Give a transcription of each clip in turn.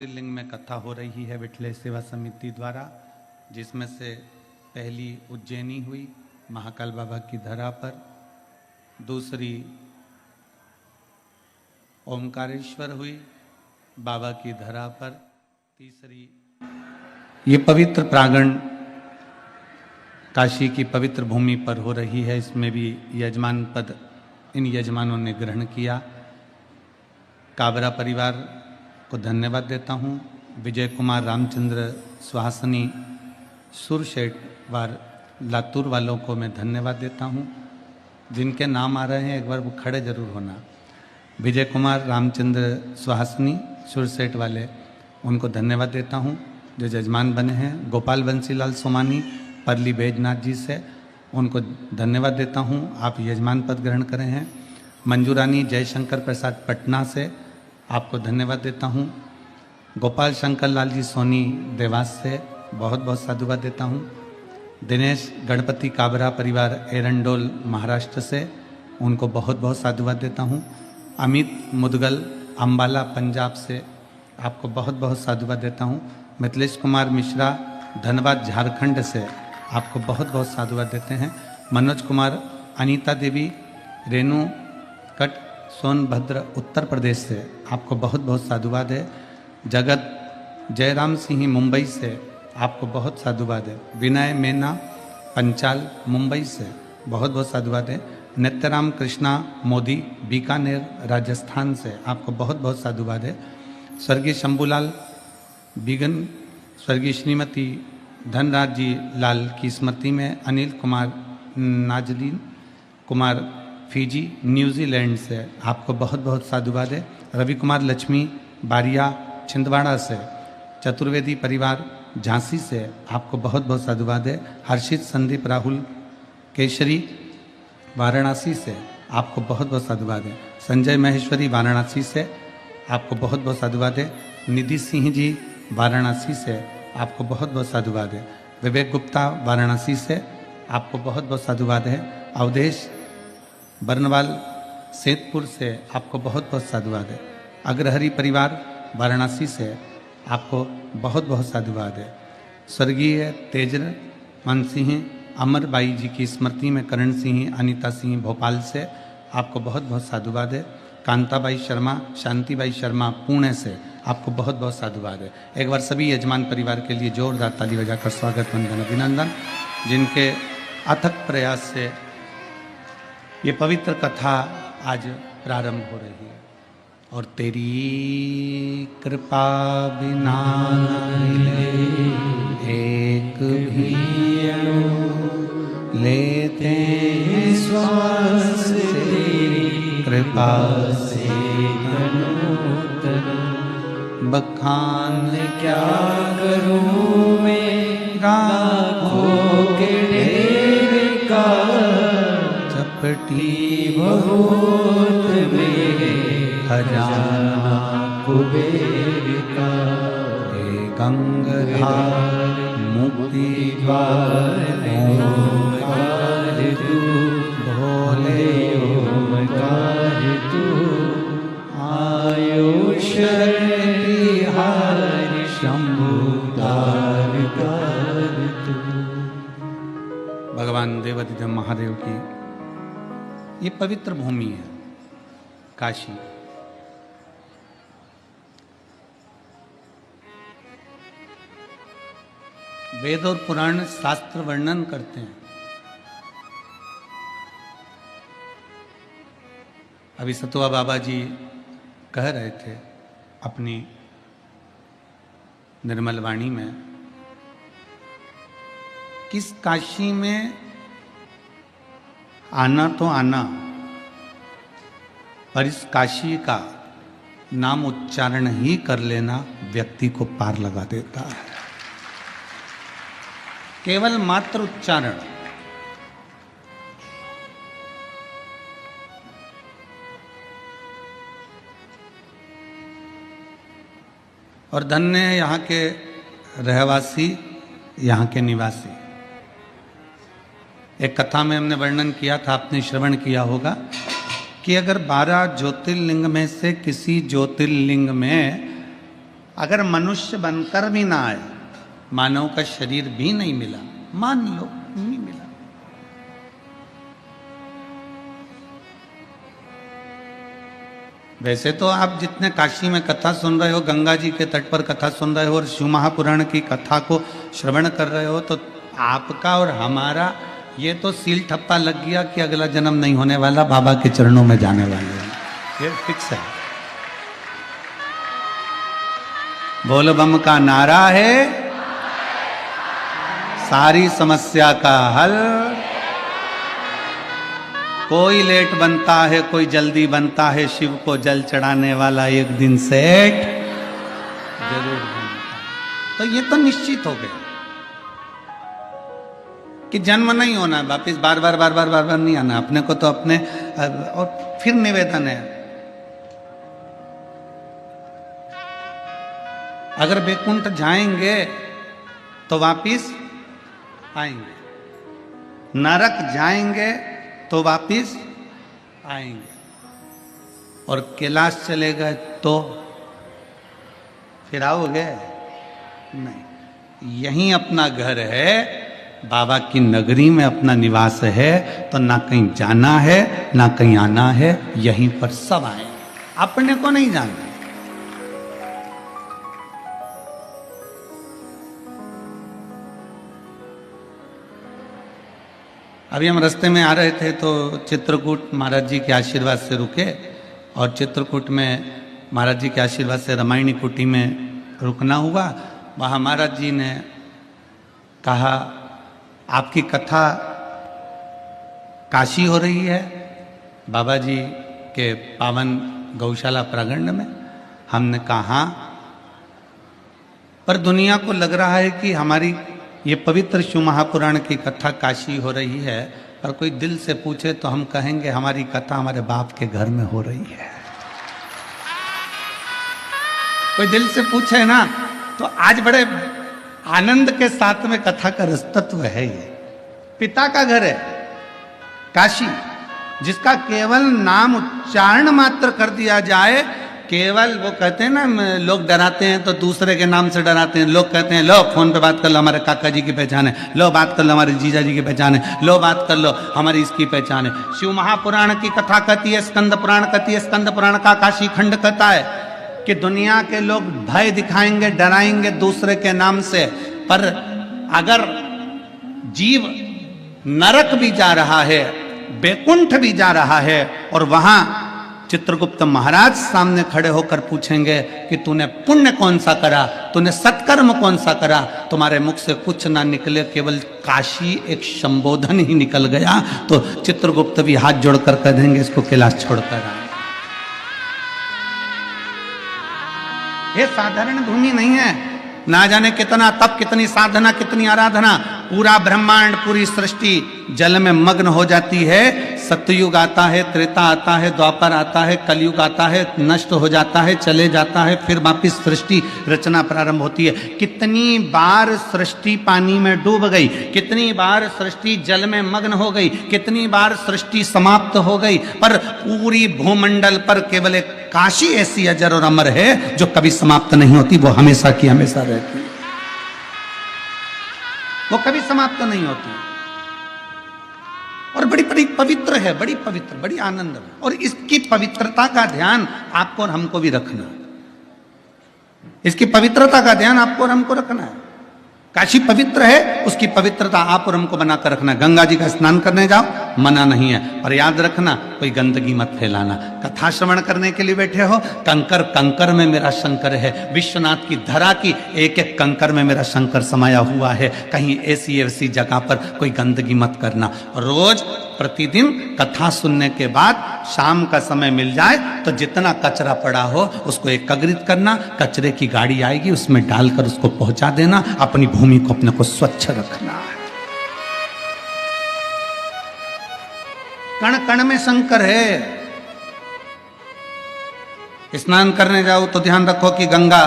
लिंग में कथा हो रही है विठले सेवा समिति द्वारा, जिसमें से पहली उज्जैनी हुई महाकाल बाबा की धरा पर, दूसरी ओमकारेश्वर हुई बाबा की धरा पर, तीसरी ये पवित्र प्रांगण काशी की पवित्र भूमि पर हो रही है। इसमें भी यजमान पद इन यजमानों ने ग्रहण किया। काबरा परिवार को धन्यवाद देता हूँ। विजय कुमार रामचंद्र सुहासनी सुरशेठ वार लातूर वालों को मैं धन्यवाद देता हूँ। जिनके नाम आ रहे हैं एक बार वो खड़े जरूर होना। विजय कुमार रामचंद्र सुहासनी सुरशेठ वाले, उनको धन्यवाद देता हूँ जो जजमान बने हैं। गोपाल बंसीलाल सोमानी परली बैजनाथ जी से, उनको धन्यवाद देता हूँ, आप यजमान पद ग्रहण करे हैं। मंजूरानी जयशंकर प्रसाद पटना से, आपको धन्यवाद देता हूँ। गोपाल शंकर लाल जी सोनी देवास से बहुत बहुत साधुवाद देता हूँ। दिनेश गणपति काबरा परिवार एरंडोल महाराष्ट्र से, उनको बहुत बहुत साधुवाद देता हूँ। अमित मुदगल अम्बाला पंजाब से, आपको बहुत बहुत साधुवाद देता हूँ। मिथिलेश कुमार मिश्रा धनबाद झारखंड से, आपको बहुत बहुत साधुवाद देते हैं। मनोज कुमार अनीता देवी रेणु कट सोनभद्र उत्तर प्रदेश से, आपको बहुत बहुत साधुवाद है। जगत जयराम सिंह मुंबई से, आपको बहुत साधुवाद है। विनय मैना पंचाल मुंबई से, बहुत बहुत साधुवाद है। नित्यराम कृष्णा मोदी बीकानेर राजस्थान से, आपको बहुत बहुत साधुवाद है। स्वर्गीय शंभूलाल बिगन, स्वर्गीय श्रीमती धनराज जी लाल की स्मृति में अनिल कुमार नाजलीन कुमार फिजी न्यूजीलैंड से, आपको बहुत बहुत साधुवाद है। रवि कुमार लक्ष्मी बारिया छिंदवाड़ा से, चतुर्वेदी परिवार झांसी से, आपको बहुत बहुत साधुवाद है। हर्षित संदीप राहुल केशरी वाराणसी से, आपको बहुत बहुत साधुवाद है। संजय महेश्वरी वाराणसी से, आपको बहुत बहुत साधुवाद है। निधि सिंह जी वाराणसी से, आपको बहुत बहुत साधुवाद है। विवेक गुप्ता वाराणसी से, आपको बहुत बहुत साधुवाद है। अवधेश बर्नवाल सेतपुर से, आपको बहुत बहुत साधुवाद है। अग्रहरी परिवार वाराणसी से, आपको बहुत बहुत साधुवाद है। स्वर्गीय तेजर मन सिंह अमरबाई जी की स्मृति में करण सिंह अनीता सिंह भोपाल से, आपको बहुत बहुत साधुवाद है। कांताबाई शर्मा शांतिबाई शर्मा पुणे से, आपको बहुत बहुत साधुवाद है। एक बार सभी यजमान परिवार के लिए जोरदार ताली बजाकर स्वागत वंदन अभिनंदन, जिनके अथक प्रयास से ये पवित्र कथा आज प्रारंभ हो रही है। और तेरी कृपा बिना मिले एक भी लेते हैं श्वास, तेरी कृपा से बखान क्या करूं मैं राखों के ढेर का, चपटी बहुत में खजाना कुबेर का। हे गंगाधार मुक्ति द्वार ओंकार तू, भोले ओंकार तू, आयुष बिहार शंभुदार तू। भगवान देवाधिदेव महादेव की ये पवित्र भूमि है काशी। वेद और पुराण शास्त्र वर्णन करते हैं। अभी सतुआ बाबा जी कह रहे थे अपनी निर्मल वाणी में, किस काशी में आना तो आना, पर इस काशी का नाम उच्चारण ही कर लेना व्यक्ति को पार लगा देता है। केवल मात्र उच्चारण। और धन्य यहाँ के रहवासी, यहाँ के निवासी। एक कथा में हमने वर्णन किया था, आपने श्रवण किया होगा कि अगर 12 ज्योतिर्लिंग में से किसी ज्योतिर्लिंग में अगर मनुष्य बनकर भी ना आए, मानव का शरीर भी नहीं मिला, मान लो नहीं मिला, वैसे तो आप जितने काशी में कथा सुन रहे हो, गंगा जी के तट पर कथा सुन रहे हो और शिव महापुराण की कथा को श्रवण कर रहे हो, तो आपका और हमारा ये तो सील ठप्पा लग गया कि अगला जन्म नहीं होने वाला, बाबा के चरणों में जाने वाले हैं, ये फिक्स है। बोल बम का नारा है, सारी समस्या का हल। कोई लेट बनता है, कोई जल्दी बनता है, शिव को जल चढ़ाने वाला एक दिन सेठ जरूर बनता है। तो ये तो निश्चित हो गया कि जन्म नहीं होना, वापिस बार बार बार बार बार बार नहीं आना अपने को, तो अपने और फिर निवेदन है, अगर वैकुंठ जाएंगे तो वापिस आएंगे, नरक जाएंगे तो वापिस आएंगे, और कैलाश चले गए तो फिर आओगे नहीं। यहीं अपना घर है, बाबा की नगरी में अपना निवास है, तो ना कहीं जाना है ना कहीं आना है, यहीं पर सब आए, अपने को नहीं जाना। अभी हम रास्ते में आ रहे थे तो चित्रकूट महाराज जी के आशीर्वाद से रुके, और चित्रकूट में महाराज जी के आशीर्वाद से रामायणी कुटी में रुकना हुआ। वहाँ महाराज जी ने कहा, आपकी कथा काशी हो रही है बाबा जी के पावन गौशाला प्रांगण में। हमने कहा हाँ, पर दुनिया को लग रहा है कि हमारी ये पवित्र शिव महापुराण की कथा काशी हो रही है, पर कोई दिल से पूछे तो हम कहेंगे हमारी कथा हमारे बाप के घर में हो रही है। कोई दिल से पूछे ना तो आज बड़े आनंद के साथ में कथा का रसतत्व है। ये पिता का घर है काशी, जिसका केवल नाम उच्चारण मात्र कर दिया जाए, केवल वो कहते हैं ना, लोग डराते हैं तो दूसरे के नाम से डराते हैं। लोग कहते हैं लो फोन पे बात कर लो, हमारे काका जी की पहचान है, लो बात कर लो हमारे जीजा जी की पहचान है, लो बात कर लो हमारी इसकी पहचान है। शिव महापुराण की कथा कहती है, स्कंद पुराण कहती है, स्कंद पुराण का काशी खंड कहता है कि दुनिया के लोग भय दिखाएंगे, डराएंगे दूसरे के नाम से, पर अगर जीव नरक भी जा रहा है, बैकुंठ भी जा रहा है, और वहां चित्रगुप्त महाराज सामने खड़े होकर पूछेंगे कि तूने पुण्य कौन सा करा, तूने सत्कर्म कौन सा करा, तुम्हारे मुख से कुछ ना निकले, केवल काशी एक संबोधन ही निकल गया, तो चित्रगुप्त भी हाथ जोड़कर कह देंगे इसको कैलाश छोड़कर आए। ये साधारण भूमि नहीं है, ना जाने कितना तप, कितनी साधना, कितनी आराधना, पूरा ब्रह्मांड, पूरी सृष्टि जल में मग्न हो जाती है। सतयुग आता है, त्रेता आता है, द्वापर आता है, कलयुग आता है, नष्ट हो जाता है, चले जाता है, फिर वापिस सृष्टि रचना प्रारंभ होती है। कितनी बार सृष्टि पानी में डूब गई, कितनी बार सृष्टि जल में मग्न हो गई, कितनी बार सृष्टि समाप्त हो गई, पर पूरी भूमंडल पर केवल एक काशी ऐसी अजर और अमर है जो कभी समाप्त नहीं होती, वो हमेशा की हमेशा रहती है, वो कभी समाप्त नहीं होती, और बड़ी बड़ी पवित्र है, बड़ी पवित्र, बड़ी आनंद है। और इसकी पवित्रता का ध्यान आपको और हमको भी रखना है, इसकी पवित्रता का ध्यान आपको और हमको रखना है। काशी पवित्र है, उसकी पवित्रता आप और हमको बनाकर रखना। गंगा जी का स्नान करने जाओ, मना नहीं है, पर याद रखना कोई गंदगी मत फैलाना। कथा श्रवण करने के लिए बैठे हो, कंकर कंकर में मेरा शंकर है, विश्वनाथ की धरा की एक एक कंकर में मेरा शंकर समाया हुआ है। कहीं ऐसी ऐसी जगह पर कोई गंदगी मत करना। रोज प्रतिदिन कथा सुनने के बाद शाम का समय मिल जाए तो जितना कचरा पड़ा हो उसको एकत्रित करना, कचरे की गाड़ी आएगी उसमें डालकर उसको पहुंचा देना। अपनी भूमि को अपने को स्वच्छ रखना है। कण कण में शंकर है। स्नान करने जाओ तो ध्यान रखो कि गंगा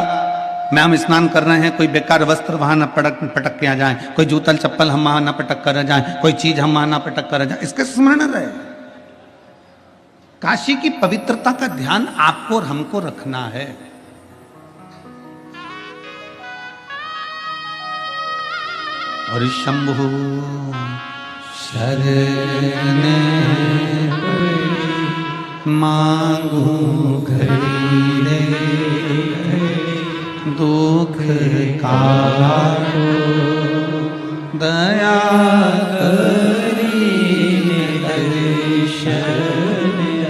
में हम स्नान कर रहे हैं, कोई बेकार वस्त्र वहां न पटक के आ जाए, कोई जूतल चप्पल हम वहां न पटक कर जाए, कोई चीज हम वहां न पटक कर जाए, इसका स्मरण रहे। काशी की पवित्रता का ध्यान आपको और हमको रखना है। और शंभु शरणे मांगू घड़ी रे दुख काटो दया करी दर्शन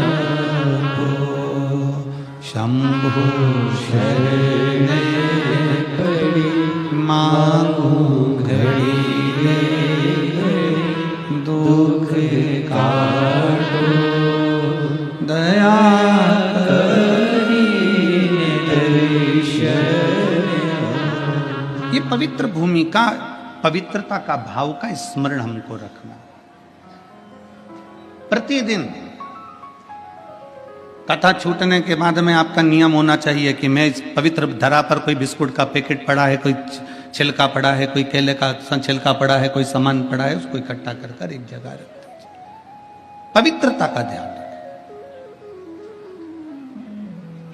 आपो शंभु शरणे पड़ी मांगू घड़ी रे दुख काटो दया करी दर्शन। ये पवित्र भूमि का, पवित्रता का भाव का स्मरण हमको रखना। प्रतिदिन कथा छूटने के बाद में आपका नियम होना चाहिए कि मैं इस पवित्र धरा पर कोई बिस्कुट का पैकेट पड़ा है, कोई छिलका पड़ा है, कोई केले का छिलका पड़ा है, कोई सामान पड़ा है, उसको इकट्ठा कर कर एक जगह रख दीजिए। पवित्रता का ध्यान रखें।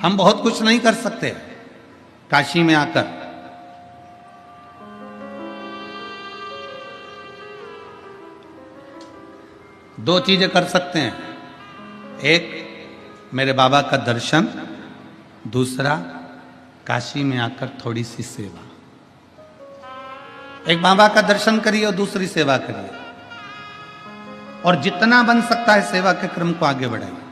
हम बहुत कुछ नहीं कर सकते काशी में आकर, दो चीजें कर सकते हैं। एक मेरे बाबा का दर्शन, दूसरा काशी में आकर थोड़ी सी सेवा। एक बाबा का दर्शन करिए और दूसरी सेवा करिए, और जितना बन सकता है सेवा के क्रम को आगे बढ़ाइए।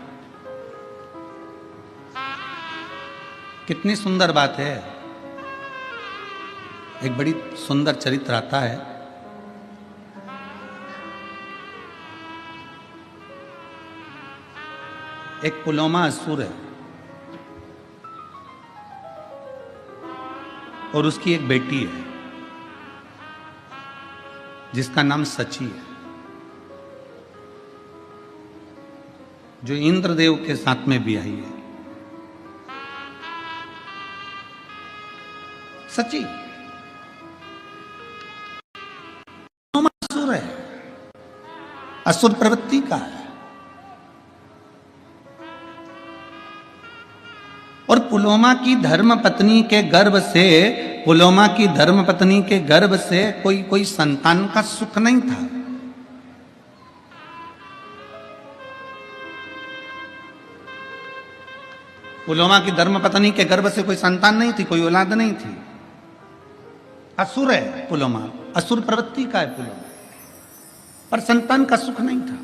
कितनी सुंदर बात है। एक बड़ी सुंदर चरित्र आता है। एक पुलोमा असुर है और उसकी एक बेटी है जिसका नाम सची है, जो इंद्रदेव के साथ में भी आई है। सची असुर है, असुर प्रवृत्ति का है। और पुलोमा की धर्म पत्नी के गर्भ से, पुलोमा की धर्म पत्नी के गर्भ से कोई संतान का सुख नहीं था। पुलोमा की धर्म पत्नी के गर्भ से कोई संतान नहीं थी, कोई औलाद नहीं थी। असुर है पुलोमा, असुर प्रवृत्ति का है पुलोमा, पर संतान का सुख नहीं था।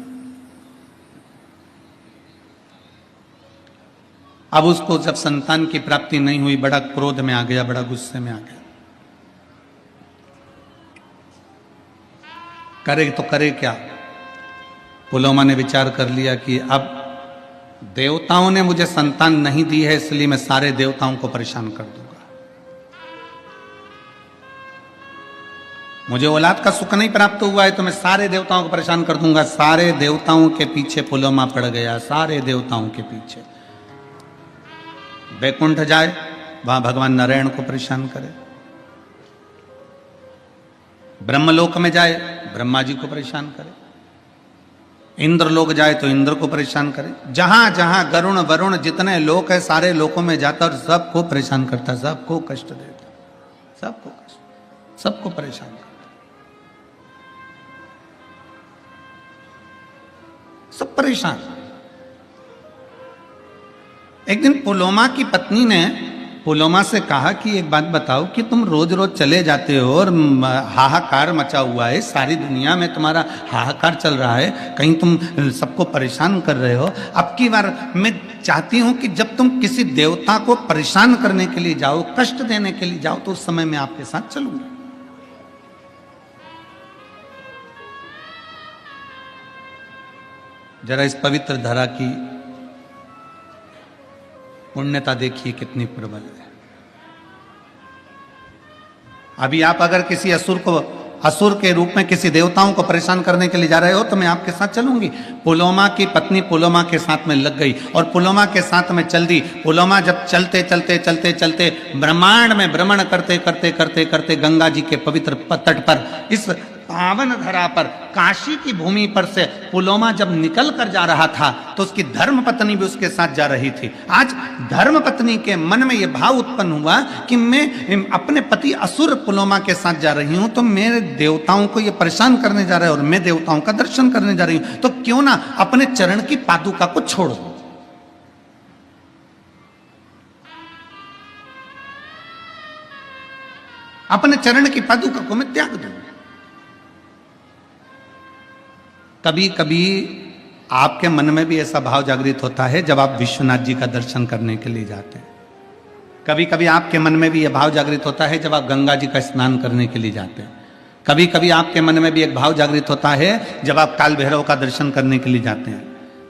अब उसको जब संतान की प्राप्ति नहीं हुई, बड़ा क्रोध में आ गया, बड़ा गुस्से में आ गया। करे तो करे क्या? पुलोमा ने विचार कर लिया कि अब देवताओं ने मुझे संतान नहीं दी है, इसलिए मैं सारे देवताओं को परेशान कर दूंगा। मुझे औलाद का सुख नहीं प्राप्त हुआ है तो मैं सारे देवताओं को परेशान कर दूंगा। सारे देवताओं के पीछे पुलोमा पड़ गया, सारे देवताओं के पीछे। वैकुंठ जाए, वहां भगवान नारायण को परेशान करे। ब्रह्मलोक में जाए, ब्रह्मा जी को परेशान करे। इंद्र लोक जाए तो इंद्र को परेशान करे। जहां जहां गरुण वरुण जितने लोक है, सारे लोकों में जाता और सबको परेशान करता, सबको कष्ट देता, सबको कष्ट, सबको परेशान करता, सब परेशान। एक दिन पुलोमा की पत्नी ने पुलोमा से कहा कि एक बात बताओ कि तुम रोज रोज चले जाते हो और हाहाकार मचा हुआ है, सारी दुनिया में तुम्हारा हाहाकार चल रहा है, कहीं तुम सबको परेशान कर रहे हो। अब की बार मैं चाहती हूं कि जब तुम किसी देवता को परेशान करने के लिए जाओ, कष्ट देने के लिए जाओ, तो उस समय मैं आपके साथ चलूंगा। जरा इस पवित्र धरा की पुण्यता देखिए कितनी प्रबल है। अभी आप अगर किसी असुर के रूप में किसी देवताओं को परेशान करने के लिए जा रहे हो तो मैं आपके साथ चलूंगी। पुलोमा की पत्नी पुलोमा के साथ में लग गई और पुलोमा के साथ में चल दी। पुलोमा जब चलते चलते चलते चलते ब्रह्मांड में भ्रमण करते करते करते करते गंगा जी के पवित्र तट पर, इस पावन धरा पर, काशी की भूमि पर से पुलोमा जब निकल कर जा रहा था तो उसकी धर्म पत्नी भी उसके साथ जा रही थी। आज धर्म पत्नी के मन में यह भाव उत्पन्न हुआ कि मैं अपने पति असुर पुलोमा के साथ जा रही हूं, तो मेरे देवताओं को यह परेशान करने जा रहे हैं और मैं देवताओं का दर्शन करने जा रही हूं, तो क्यों ना अपने चरण की पादुका को छोड़ दूं। अपने चरण की पादुका को मैं त्याग दूं। कभी कभी आपके मन में भी ऐसा भाव जागृत होता है जब आप विश्वनाथ जी का दर्शन करने के लिए जाते हैं। कभी कभी आपके मन में भी यह भाव जागृत होता है जब आप गंगा जी का स्नान करने के लिए जाते हैं। कभी कभी आपके मन में भी एक भाव जागृत होता है जब आप काल भैरव का दर्शन करने के लिए जाते हैं।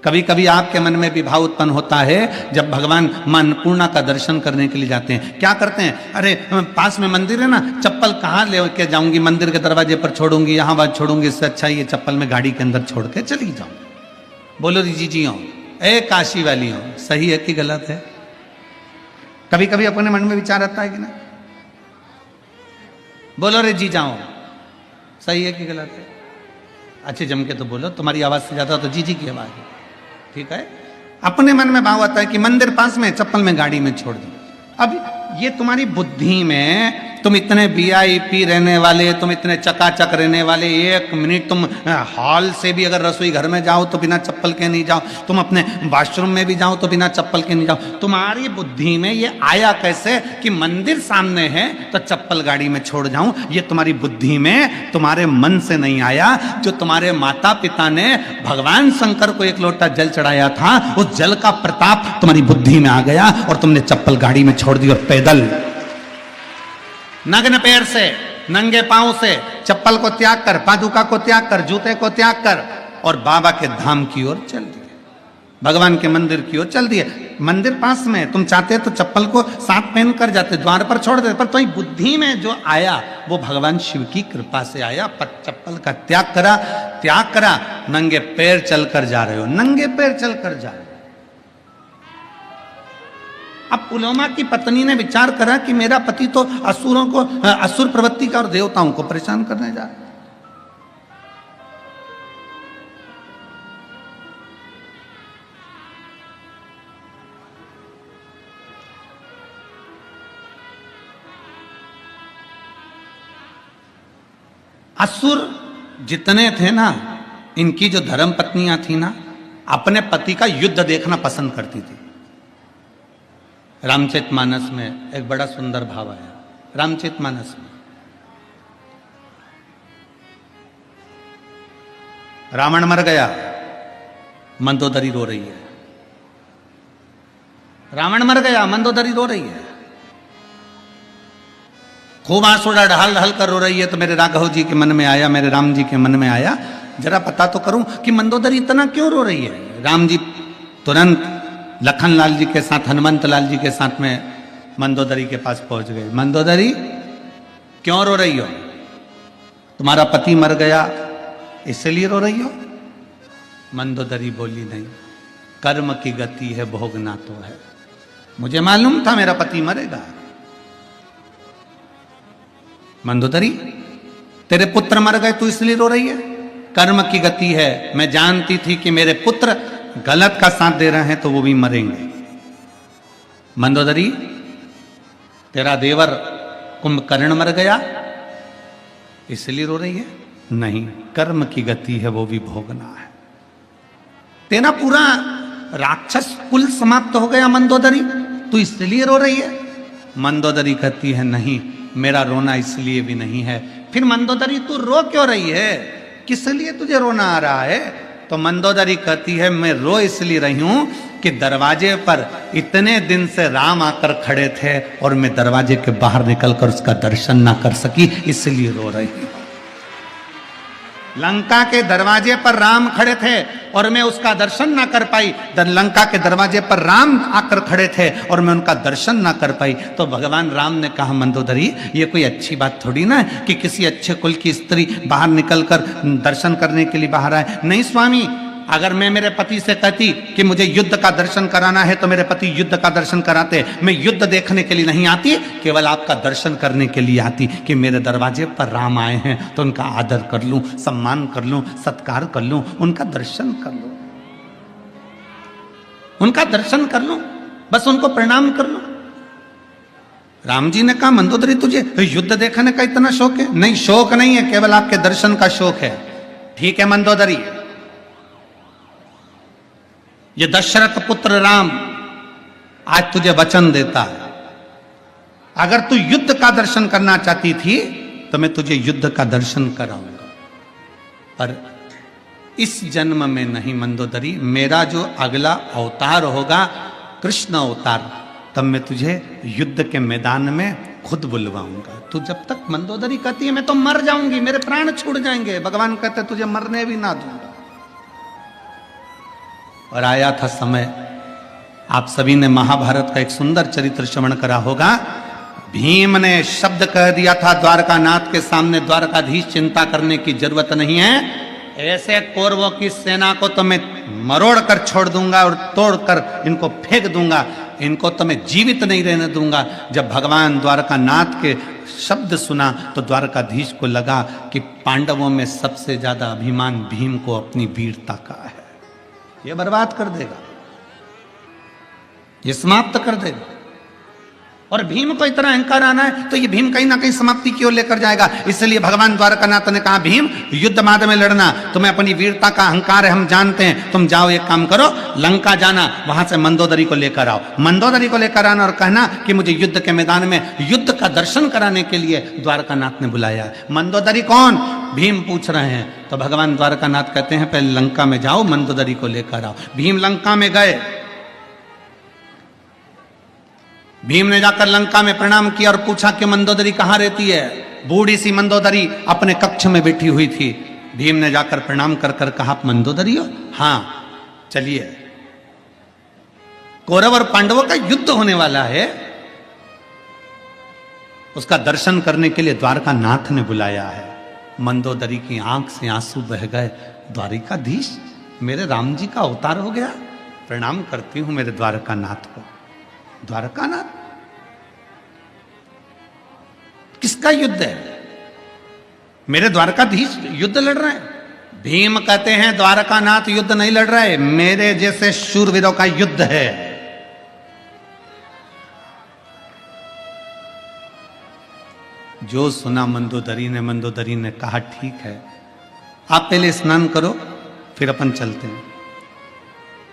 कभी कभी आपके मन में भी भाव उत्पन्न होता है जब भगवान मां अन्नपूर्णा का दर्शन करने के लिए जाते हैं। क्या करते हैं, अरे पास में मंदिर है ना, चप्पल कहाँ लेके जाऊंगी, मंदिर के दरवाजे पर छोड़ूंगी, यहाँ बात छोड़ूंगी, इससे अच्छा ये चप्पल में गाड़ी के अंदर छोड़ के चली जाऊं। बोलो जी हो, ए काशी वाली हो, सही है कि गलत है? कभी कभी अपने मन में विचार आता है कि ना? बोलो रे जी जाओ, सही है कि गलत है? अच्छे जम के तो बोलो, तुम्हारी आवाज से ज्यादा तो जी की आवाज है, ठीक है? अपने मन में भाव आता है कि मंदिर पास में, चप्पल में गाड़ी में छोड़ दो। अब ये तुम्हारी बुद्धि में, तुम इतने वीआईपी रहने वाले, तुम इतने चकाचक रहने वाले, एक मिनट तुम हॉल से भी अगर रसोई घर में जाओ तो बिना चप्पल के नहीं जाओ, तुम अपने वॉशरूम में भी जाओ तो बिना चप्पल के नहीं जाओ। तुम्हारी बुद्धि में ये आया कैसे कि मंदिर सामने है तो चप्पल गाड़ी में छोड़ जाऊं? ये तुम्हारी बुद्धि में, तुम्हारे मन से नहीं आया। जो तुम्हारे माता पिता ने भगवान शंकर को एक लोटा जल चढ़ाया था, उस जल का प्रताप तुम्हारी बुद्धि में आ गया और तुमने चप्पल गाड़ी में छोड़ दी और पैदल नग्न पैर से, नंगे पांव से चप्पल को त्याग कर, पादुका को त्याग कर, जूते को त्याग कर और बाबा के धाम की ओर चल दिए, भगवान के मंदिर की ओर चल दिए। मंदिर पास में, तुम चाहते तो चप्पल को साथ पहन कर जाते, द्वार पर छोड़ देते, पर तुम्हारी बुद्धि में जो आया वो भगवान शिव की कृपा से आया। पर चप्पल का त्याग करा, नंगे पैर चलकर जा रहे हो, नंगे पैर चलकर जा रहे हो। अब पुलोमा की पत्नी ने विचार करा कि मेरा पति तो असुरों को, असुर प्रवृत्ति का और देवताओं को परेशान करने जा रहा है। असुर जितने थे ना, इनकी जो धर्म पत्नियां थी ना, अपने पति का युद्ध देखना पसंद करती थी। रामचरितमानस में एक बड़ा सुंदर भाव आया। रामचरितमानस में रावण मर गया, मंदोदरी रो रही है। रावण मर गया, मंदोदरी रो रही है, खूब आंसू ढाल ढाल कर रो रही है। तो मेरे राघव जी के मन में आया, मेरे राम जी के मन में आया, जरा पता तो करूं कि मंदोदरी इतना क्यों रो रही है। राम जी तुरंत लखन लाल जी के साथ, हनुमंत लाल जी के साथ में मंदोदरी के पास पहुंच गए। मंदोदरी क्यों रो रही हो? तुम्हारा पति मर गया इसलिए रो रही हो? मंदोदरी बोली नहीं, कर्म की गति है, भोगना तो है। मुझे मालूम था मेरा पति मरेगा। मंदोदरी, तेरे पुत्र मर गए तू इसलिए रो रही है? कर्म की गति है, मैं जानती थी कि मेरे पुत्र गलत का साथ दे रहे हैं तो वो भी मरेंगे। मंदोदरी, तेरा देवर कुंभकर्ण मर गया इसलिए रो रही है? नहीं, कर्म की गति है, वो भी भोगना है। तेरा पूरा राक्षस कुल समाप्त हो गया मंदोदरी, तू इसलिए रो रही है? मंदोदरी कहती है नहीं, मेरा रोना इसलिए भी नहीं है। फिर मंदोदरी तू रो क्यों रही है? किस लिए तुझे रोना आ रहा है? तो मंदोदरी कहती है मैं रो इसलिए रही हूं कि दरवाजे पर इतने दिन से राम आकर खड़े थे और मैं दरवाजे के बाहर निकलकर उसका दर्शन ना कर सकी, इसलिए रो रही हूं। लंका के दरवाजे पर राम खड़े थे और मैं उसका दर्शन ना कर पाई। लंका के दरवाजे पर राम आकर खड़े थे और मैं उनका दर्शन ना कर पाई। तो भगवान राम ने कहा मंदोदरी, ये कोई अच्छी बात थोड़ी ना है कि किसी अच्छे कुल की स्त्री बाहर निकलकर दर्शन करने के लिए बाहर आए। नहीं स्वामी, अगर मैं मेरे पति से कहती कि मुझे युद्ध का दर्शन कराना है तो मेरे पति युद्ध का दर्शन कराते। मैं युद्ध देखने के लिए नहीं आती, केवल आपका दर्शन करने के लिए आती कि मेरे दरवाजे पर राम आए हैं तो उनका आदर कर लूं, सम्मान कर लूं, सत्कार कर लूं, उनका दर्शन कर लूं, उनका दर्शन कर लूं, बस उनको प्रणाम कर लूं। राम जी ने कहा मंदोदरी तुझे युद्ध देखने का इतना शौक है? नहीं, शौक नहीं है, केवल आपके दर्शन का शौक है। ठीक है मंदोदरी, ये दशरथ पुत्र राम आज तुझे वचन देता है, अगर तू युद्ध का दर्शन करना चाहती थी तो मैं तुझे युद्ध का दर्शन कराऊंगा, पर इस जन्म में नहीं मंदोदरी। मेरा जो अगला अवतार होगा कृष्ण अवतार, तब मैं तुझे युद्ध के मैदान में खुद बुलवाऊंगा। तू जब तक मंदोदरी कहती है मैं तो मर जाऊंगी, मेरे प्राण छूट जाएंगे, भगवान कहते तुझे मरने भी ना दूंगा। और आया था समय, आप सभी ने महाभारत का एक सुंदर चरित्र श्रवण करा होगा। भीम ने शब्द कह दिया था द्वारकानाथ के सामने, द्वारकाधीश चिंता करने की जरूरत नहीं है, ऐसे कौरवों की सेना को तो मैं मरोड़ कर छोड़ दूंगा और तोड़कर इनको फेंक दूंगा, इनको तो मैं जीवित नहीं रहने दूंगा। जब भगवान द्वारकानाथ के शब्द सुना तो द्वारकाधीश को लगा कि पांडवों में सबसे ज्यादा अभिमान भीम को अपनी वीरता का है, ये बर्बाद कर देगा, ये समाप्त कर देगा। और भीम को इतना अहंकार आना है तो ये भीम कहीं ना कहीं समाप्ति की ओर लेकर जाएगा। इसलिए भगवान द्वारकानाथ ने कहा भीम युद्ध मार्ग में लड़ना, तुम्हें अपनी वीरता का अहंकार है, हम जानते हैं, तुम जाओ एक काम करो, लंका जाना, वहां से मंदोदरी को लेकर आओ, मंदोदरी को लेकर आना और कहना कि मुझे युद्ध के मैदान में युद्ध का दर्शन कराने के लिए द्वारकानाथ ने बुलाया। मंदोदरी कौन? भीम पूछ रहे हैं। तो भगवान द्वारकानाथ कहते हैं पहले लंका में जाओ, मंदोदरी को लेकर आओ। भीम लंका में गए, भीम ने जाकर लंका में प्रणाम किया और पूछा कि मंदोदरी कहां रहती है। बूढ़ी सी मंदोदरी अपने कक्ष में बैठी हुई थी। भीम ने जाकर प्रणाम कर कर कहा मंदोदरी हो? हाँ, चलिए, कौरव और पांडवों का युद्ध होने वाला है, उसका दर्शन करने के लिए द्वारकानाथ ने बुलाया है। मंदोदरी की आंख से आंसू बह गए। द्वारिकाधीश, मेरे राम जी का अवतार हो गया, प्रणाम करती हूं मेरे द्वारकानाथ को। द्वारकानाथ किसका युद्ध है? मेरे द्वारकाधीश युद्ध लड़ रहे हैं। भीम कहते हैं द्वारकानाथ युद्ध नहीं लड़ रहे, मेरे जैसे शूरवीरों का युद्ध है। जो सुना मंदोदरी ने कहा ठीक है, आप पहले स्नान करो फिर अपन चलते हैं।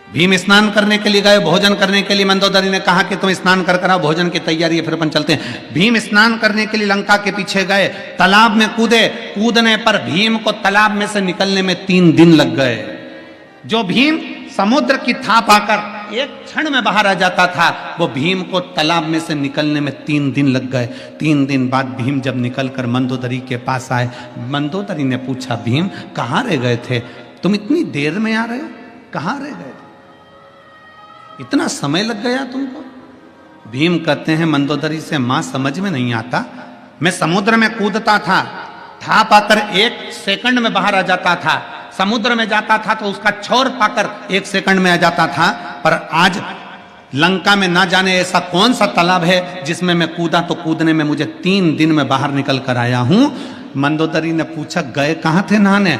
भीम स्नान करने के लिए गए, भोजन करने के लिए मंदोदरी ने कहा कि तुम स्नान कर कर आओ, भोजन की तैयारी है, फिर अपन चलते हैं। भीम स्नान करने के लिए लंका के पीछे गए, तालाब में कूदे, कूदने पर भीम को तालाब में से निकलने में 3 दिन लग गए। जो भीम समुद्र की थाप आकर एक क्षण में बाहर आ जाता था, वो भीम को तालाब में से निकलने में 3 दिन लग गए। 3 दिन बाद भीम जब निकलकर मंदोदरी के पास आए, मंदोदरी ने पूछा भीम कहाँ रह गए थे, तुम इतनी देर में आ रहे हो, कहाँ रह गए, इतना समय लग गया तुमको? भीम कहते हैं मंदोदरी से मां समझ में नहीं आता, मैं समुद्र में कूदता था, था पाकर 1 सेकंड में बाहर आ जाता था, समुद्र में जाता था तो उसका छोर पाकर 1 सेकंड में आ जाता था, पर आज लंका में ना जाने ऐसा कौन सा तालाब है जिसमें मैं कूदा तो कूदने में मुझे 3 दिन में बाहर निकल कर आया हूं। मंदोदरी ने पूछा गए कहां थे नहाने?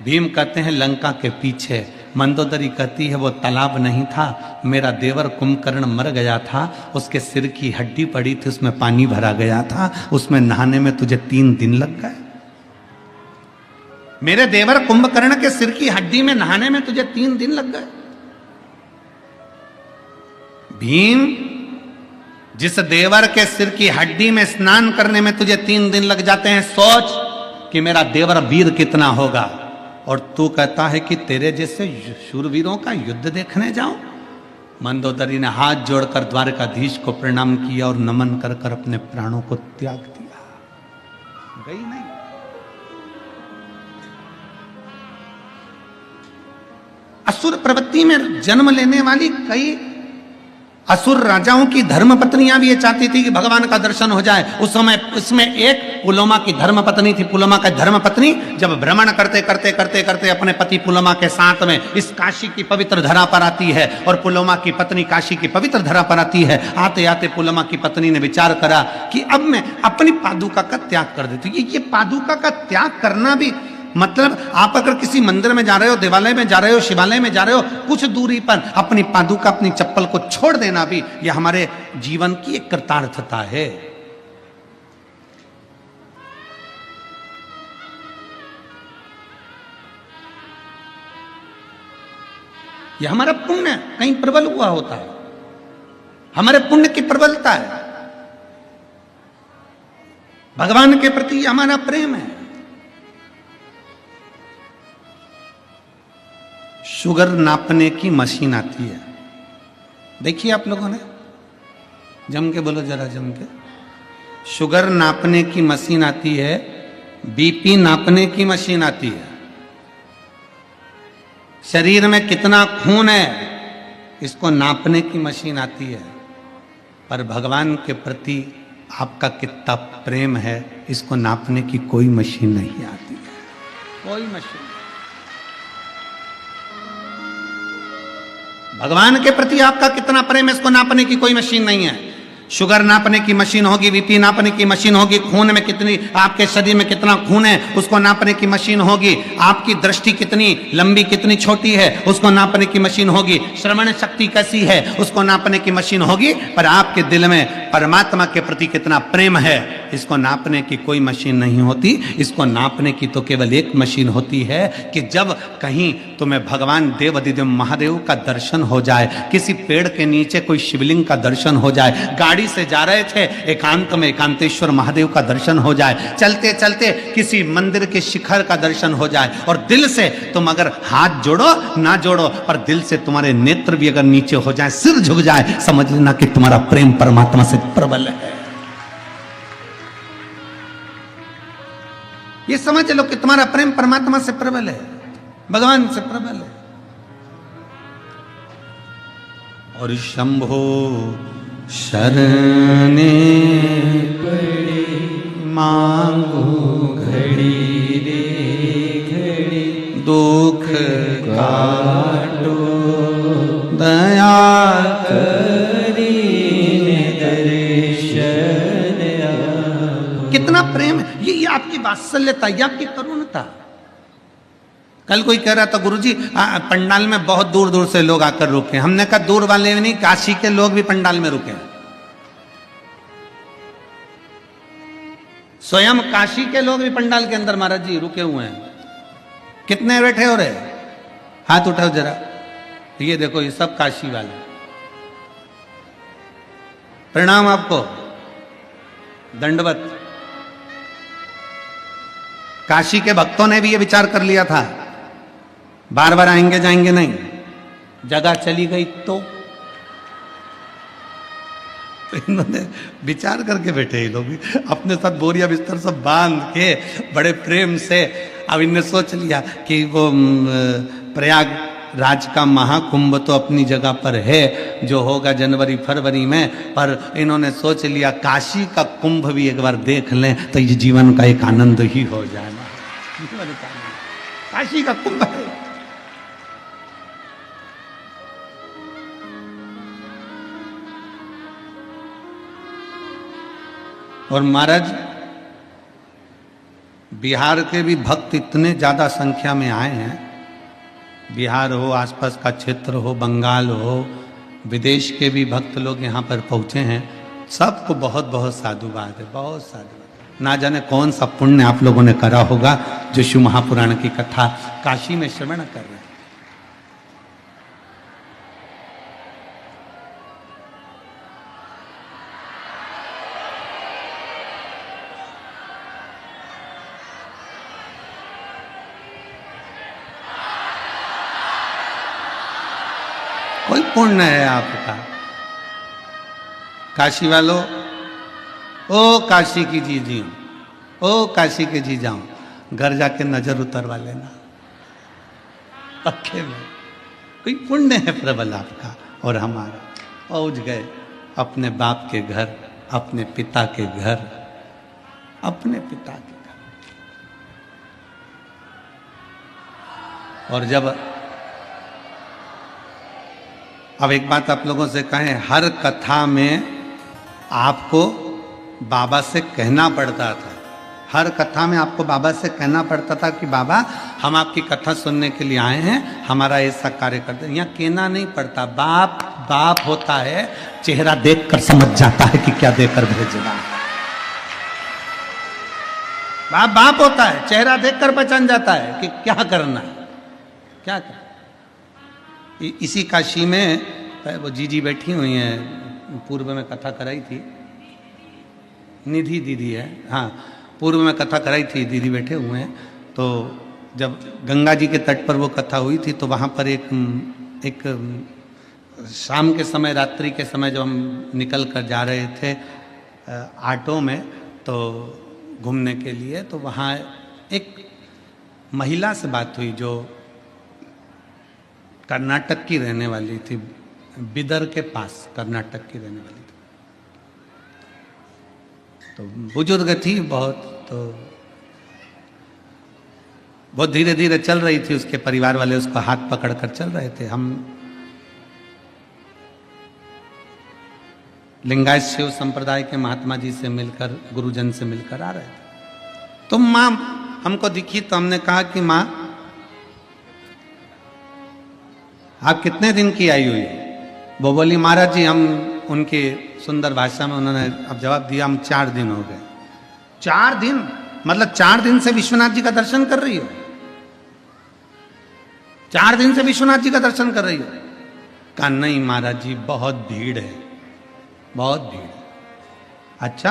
भीम कहते हैं लंका के पीछे। मंदोदरी कहती है वो तालाब नहीं था, मेरा देवर कुंभकर्ण मर गया था, उसके सिर की हड्डी पड़ी थी, उसमें पानी भरा गया था, उसमें नहाने में तुझे 3 दिन लग गए। मेरे देवर कुंभकर्ण के सिर की हड्डी में नहाने में तुझे 3 दिन लग गए। भीम, जिस देवर के सिर की हड्डी में स्नान करने में तुझे 3 दिन लग जाते हैं, सोच कि मेरा देवर वीर कितना होगा। और तू कहता है कि तेरे जैसे शूरवीरों का युद्ध देखने जाऊं? मंदोदरी ने हाथ जोड़कर द्वारकाधीश को प्रणाम किया और नमन कर कर अपने प्राणों को त्याग दिया। गई नहीं। असुर प्रवृत्ति में जन्म लेने वाली कई असुर राजाओं की धर्म पत्नियां भी ये चाहती थी कि भगवान का दर्शन हो जाए। उस समय इसमें एक पुलोमा की धर्म पत्नी थी। पुलोमा का धर्म पत्नी जब भ्रमण करते करते करते करते अपने पति पुलोमा के साथ में इस काशी की पवित्र धरा पर आती है और पुलोमा की पत्नी काशी की पवित्र धरा पर आती है। आते आते पुलोमा की पत्नी ने विचार करा कि अब मैं अपनी पादुका का त्याग कर देती हूँ। ये पादुका का त्याग करना भी मतलब आप अगर किसी मंदिर में जा रहे हो, देवालय में जा रहे हो, शिवालय में जा रहे हो, कुछ दूरी पर अपनी पादुका अपनी चप्पल को छोड़ देना भी यह हमारे जीवन की एक कृतार्थता है। यह हमारा पुण्य कहीं प्रबल हुआ होता है, हमारे पुण्य की प्रबलता है, भगवान के प्रति हमारा प्रेम है। शुगर नापने की मशीन आती है, देखिए आप लोगों ने, जम के बोलो जरा, जम के। शुगर नापने की मशीन आती है, बीपी नापने की मशीन आती है, शरीर में कितना खून है इसको नापने की मशीन आती है, पर भगवान के प्रति आपका कितना प्रेम है इसको नापने की कोई मशीन नहीं आती है, कोई मशीन। भगवान के प्रति आपका कितना प्रेम है इसको नापने की कोई मशीन नहीं है। शुगर नापने की मशीन होगी, बीपी नापने की मशीन होगी, खून में कितनी, आपके शरीर में कितना खून है उसको नापने की मशीन होगी, आपकी दृष्टि कितनी लंबी कितनी छोटी है उसको नापने की मशीन होगी, श्रवण शक्ति कैसी है उसको नापने की मशीन होगी, पर आपके दिल में परमात्मा के प्रति कितना प्रेम है इसको नापने की कोई मशीन नहीं होती। इसको नापने की तो केवल एक मशीन होती है कि जब कहीं तुम्हें भगवान देवाधिदेव महादेव का दर्शन हो जाए, किसी पेड़ के नीचे कोई शिवलिंग का दर्शन हो जाए, गाड़ी से जा रहे थे एकांत में एकांतेश्वर महादेव का दर्शन हो जाए, चलते चलते किसी मंदिर के शिखर का दर्शन हो जाए, और दिल से तुम अगर हाथ जोड़ो ना जोड़ो पर दिल से तुम्हारे नेत्र भी अगर नीचे हो जाए, सिर झुक जाए, समझ लेना कि तुम्हारा प्रेम परमात्मा से प्रबल है। ये समझ लो कि तुम्हारा प्रेम परमात्मा से प्रबल है, भगवान से प्रबल है। और शंभो शरणे पड़े मांगो घड़ी रे घड़ी, दुख काटो दया करी दर्शन। कितना प्रेम है, ये आपकी वात्सल्यता, ये आपकी करुणता। कल कोई कह रहा था गुरुजी पंडाल में बहुत दूर दूर से लोग आकर रुके। हमने कहा दूर वाले नहीं, काशी के लोग भी पंडाल में रुके। स्वयं काशी के लोग भी पंडाल के अंदर महाराज जी रुके हुए हैं। कितने बैठे हो रहे, हाथ उठाओ जरा। ये देखो ये सब काशी वाले, प्रणाम आपको, दंडवत। काशी के भक्तों ने भी ये विचार कर लिया था बार बार आएंगे जाएंगे नहीं, जगह चली गई तो इन्होंने विचार करके बैठे ये लोग अपने साथ बोरिया बिस्तर सब बांध के बड़े प्रेम से। अब इनने सोच लिया कि वो प्रयागराज का महाकुंभ तो अपनी जगह पर है जो होगा जनवरी फरवरी में, पर इन्होंने सोच लिया काशी का कुंभ भी एक बार देख लें तो ये जीवन का एक आनंद ही हो जाएगा। काशी का कुंभ है। और महाराज बिहार के भी भक्त इतने ज्यादा संख्या में आए हैं, बिहार हो, आसपास का क्षेत्र हो, बंगाल हो, विदेश के भी भक्त लोग यहाँ पर पहुँचे हैं। सबको बहुत बहुत साधुवाद है, बहुत साधुवाद। ना जाने कौन सा पुण्य आप लोगों ने करा होगा जो शिव महापुराण की कथा काशी में श्रवण कर रहे हैं। कोई पुण्य है आपका। काशी वालों, ओ काशी की जी जी, ओ काशी के जी जाऊं, घर जाके नजर उतरवा लेना पक्के में। कोई पुण्य है प्रबल आपका और हमारा। पहुंच गए अपने बाप के घर, अपने पिता के घर, अपने पिता के घर। और जब अब एक बात आप लोगों से कहें, हर कथा में आपको बाबा से कहना पड़ता था, हर कथा में आपको बाबा से कहना पड़ता था कि बाबा हम आपकी कथा सुनने के लिए आए हैं, हमारा ऐसा कार्य करते हैं। यहाँ कहना नहीं पड़ता, बाप बाप होता है, चेहरा देखकर समझ जाता है कि क्या देकर भेजना है। बाप बाप होता है, चेहरा देखकर पहचान जाता है कि क्या करना है, क्या करना। इसी काशी में वो जीजी बैठी हुई हैं, पूर्व में कथा कराई थी, निधि दीदी है, हाँ, पूर्व में कथा कराई थी, दीदी बैठे हुए हैं। तो जब गंगा जी के तट पर वो कथा हुई थी, तो वहाँ पर एक शाम के समय, रात्रि के समय जब हम निकल कर जा रहे थे ऑटो में तो घूमने के लिए, तो वहाँ एक महिला से बात हुई जो कर्नाटक की रहने वाली थी, बिदर के पास कर्नाटक की रहने वाली थी। तो बुजुर्ग थी बहुत, तो बहुत धीरे धीरे चल रही थी, उसके परिवार वाले उसको हाथ पकड़कर चल रहे थे। हम लिंगायत शिव संप्रदाय के महात्मा जी से मिलकर, गुरुजन से मिलकर आ रहे थे। तो माँ हमको दिखी, तो हमने कहा कि माँ आप कितने दिन की आई हुई है? वो बोली महाराज जी, हम उनकी सुंदर भाषा में उन्होंने अब जवाब दिया, हम 4 दिन हो गए। 4 दिन मतलब 4 दिन से विश्वनाथ जी का दर्शन कर रही हो? 4 दिन से विश्वनाथ जी का दर्शन कर रही हो? कहा नहीं महाराज जी, बहुत भीड़ है, बहुत भीड़ है। अच्छा,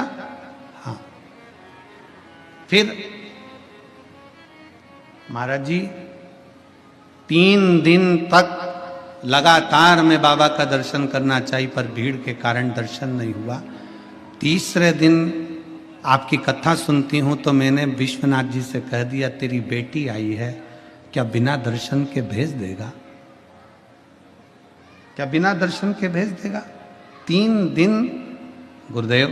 हाँ। फिर महाराज जी 3 दिन तक लगातार मैं बाबा का दर्शन करना चाहिए, पर भीड़ के कारण दर्शन नहीं हुआ। तीसरे दिन आपकी कथा सुनती हूं तो मैंने विश्वनाथ जी से कह दिया, तेरी बेटी आई है, क्या बिना दर्शन के भेज देगा? क्या बिना दर्शन के भेज देगा? 3 दिन गुरुदेव,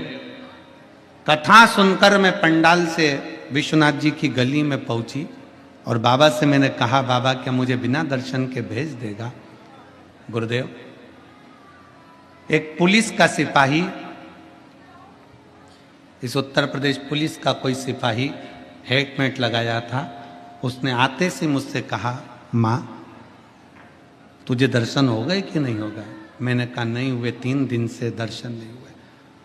कथा सुनकर मैं पंडाल से विश्वनाथ जी की गली में पहुंची और बाबा से मैंने कहा, बाबा क्या मुझे बिना दर्शन के भेज देगा? गुरुदेव, एक पुलिस का सिपाही, इस उत्तर प्रदेश पुलिस का कोई सिपाही हेलमेट लगाया था, उसने आते से मुझसे कहा, माँ तुझे दर्शन हो गए कि नहीं हो गए? मैंने कहा नहीं हुए, 3 दिन से दर्शन नहीं हुए।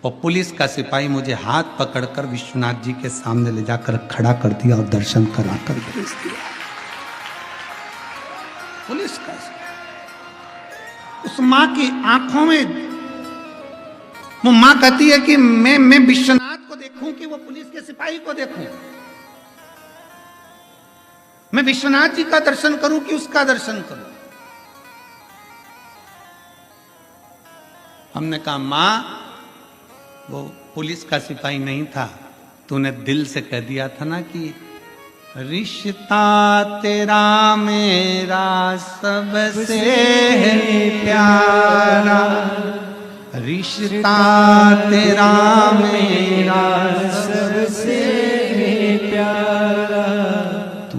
और पुलिस का सिपाही मुझे हाथ पकड़कर विश्वनाथ जी के सामने ले जाकर खड़ा कर दिया और दर्शन कराकर भेज दिया। पुलिस का, उस मां की आंखों में, वो मां कहती है कि मैं विश्वनाथ को देखूं कि वो पुलिस के सिपाही को देखूं? मैं विश्वनाथ जी का दर्शन करूं कि उसका दर्शन करूं? हमने कहा मां, वो पुलिस का सिपाही नहीं था, तूने दिल से कह दिया था ना कि रिश्ता तेरा मेरा सबसे है प्यारा, रिश्ता तेरा मेरा सबसे है प्यारा, तू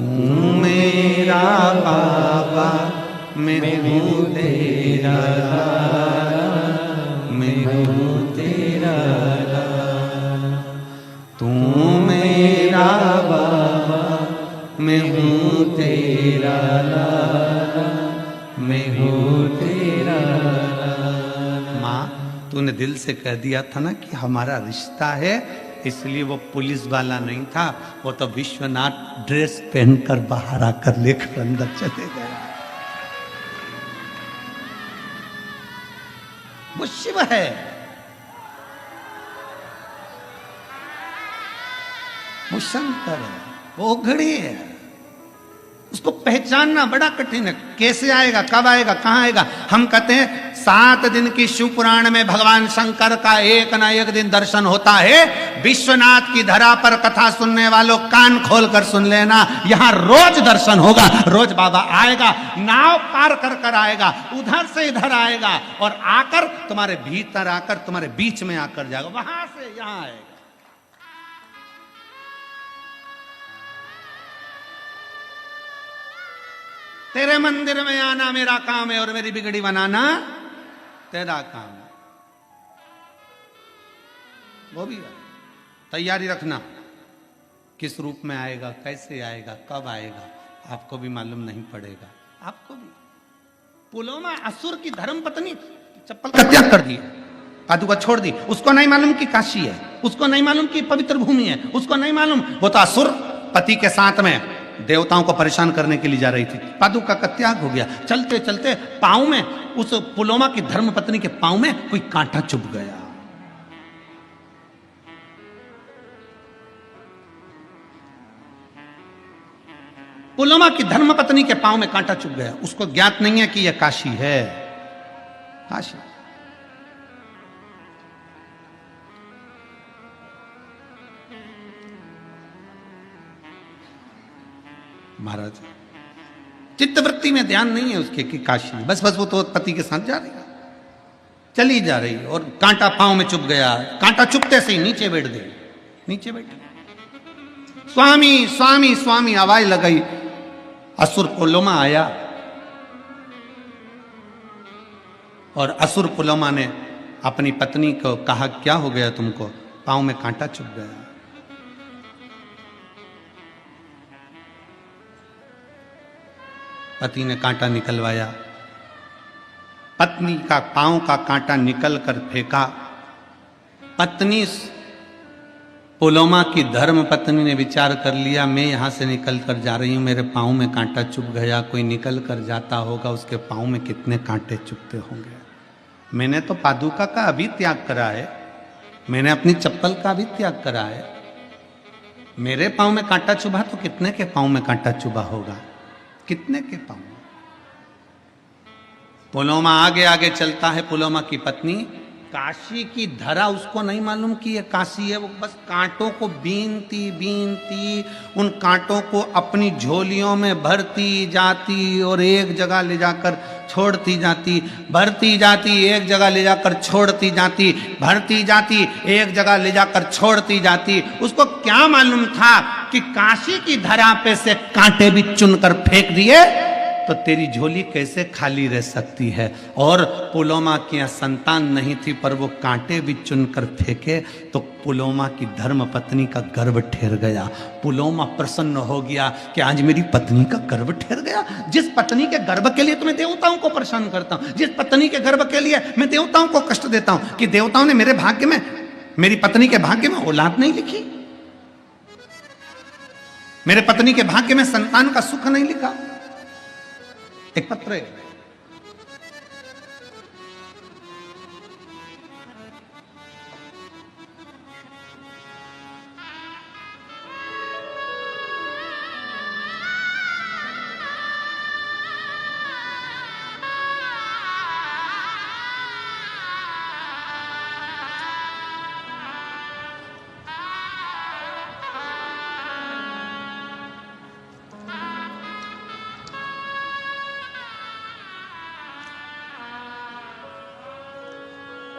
मेरा बाबा, मैं हूँ तेरा, मैं हूँ तेरा, तू मेरा बाबा, मैं हूँ तेरा, मैं हूँ तेरा। माँ, तूने दिल से कह दिया था ना कि हमारा रिश्ता है, इसलिए वो पुलिस वाला नहीं था, वो तो विश्वनाथ ड्रेस पहनकर बाहर आकर लेकर अंदर चले गए। वो शिव है, वो शंकर है, वो घड़ी है। उसको पहचानना बड़ा कठिन है। कैसे आएगा, कब आएगा, कहाँ आएगा? हम कहते हैं 7 दिन की शिव पुराण में भगवान शंकर का एक ना एक दिन दर्शन होता है। विश्वनाथ की धरा पर कथा सुनने वालों कान खोलकर सुन लेना, यहां रोज दर्शन होगा। रोज बाबा आएगा, नाव पार कर कर आएगा, उधर से इधर आएगा और आकर तुम्हारे भीतर आकर तुम्हारे बीच में आकर जाएगा, वहां से यहां आएगा। तेरे मंदिर में आना मेरा काम है और मेरी बिगड़ी बनाना तेरा काम है। वो भी तैयारी रखना, किस रूप में आएगा, कैसे आएगा, कब आएगा, आपको भी मालूम नहीं पड़ेगा। आपको भी पुलोमा असुर की धर्म पत्नी चप्पल का त्याग कर दिया, पादुका छोड़ दी। उसको नहीं मालूम कि काशी है, उसको नहीं मालूम कि पवित्र भूमि है, उसको नहीं मालूम। वो तो असुर पति के साथ में देवताओं को परेशान करने के लिए जा रही थी। पादुका का त्याग हो गया। चलते चलते पांव में, उस पुलोमा की धर्म पत्नी के पांव में कोई कांटा चुभ गया। पुलोमा की धर्म पत्नी के पांव में कांटा चुभ गया। उसको ज्ञात नहीं है कि यह काशी है। काशी महाराज चित्तवृत्ति में ध्यान नहीं है उसके कि काशी, बस वो तो पति के साथ जा रही है, चली जा रही है और कांटा पांव में चुभ गया। कांटा चुभते से ही नीचे बैठ गई, नीचे बैठ गई। स्वामी स्वामी स्वामी आवाज लगाई। असुर पुलोमा आया और असुर पुलोमा ने अपनी पत्नी को कहा, क्या हो गया तुमको? पांव में कांटा चुभ गया। पति ने कांटा निकलवाया, पत्नी का पांव का कांटा निकल कर फेंका। पत्नी पुलोमा की धर्म पत्नी ने विचार कर लिया, मैं यहां से निकल कर जा रही हूं, मेरे पांव में कांटा चुभ गया, कोई निकल कर जाता होगा, उसके पांव में कितने कांटे चुभते होंगे। मैंने तो पादुका का अभी त्याग करा है, मैंने अपनी चप्पल का भी त्याग करा है, मेरे पांव में कांटा चुभा तो कितने के पांव में कांटा चुभा होगा, कितने के पांव। पुलोमा आगे आगे चलता है। पुलोमा की पत्नी, काशी की धरा उसको नहीं मालूम कि ये काशी है। वो बस कांटों को बीनती बीनती उन कांटों को अपनी झोलियों में भरती जाती और एक जगह ले जाकर छोड़ती जाती, भरती जाती, एक जगह ले जाकर छोड़ती जाती, भरती जाती, एक जगह ले जाकर छोड़ती जाती। उसको क्या मालूम था कि काशी की धरा पे से कांटे भी चुनकर फेंक दिए तो तेरी झोली कैसे खाली रह सकती है। और पुलोमा की संतान नहीं थी, पर वो कांटे भी चुनकर फेंके तो पुलोमा की धर्म पत्नी का गर्भ ठहर गया। पुलोमा प्रसन्न हो गया कि आज मेरी पत्नी का गर्भ ठहर गया। जिस पत्नी के गर्भ के लिए तो मैं देवताओं को परेशान करता हूं, जिस पत्नी के गर्भ के लिए मैं देवताओं को कष्ट देता हूं कि देवताओं ने मेरे भाग्य में, मेरी पत्नी के भाग्य में औलाद नहीं लिखी, मेरे पत्नी के भाग्य में संतान का सुख नहीं लिखा। एक पत्र है,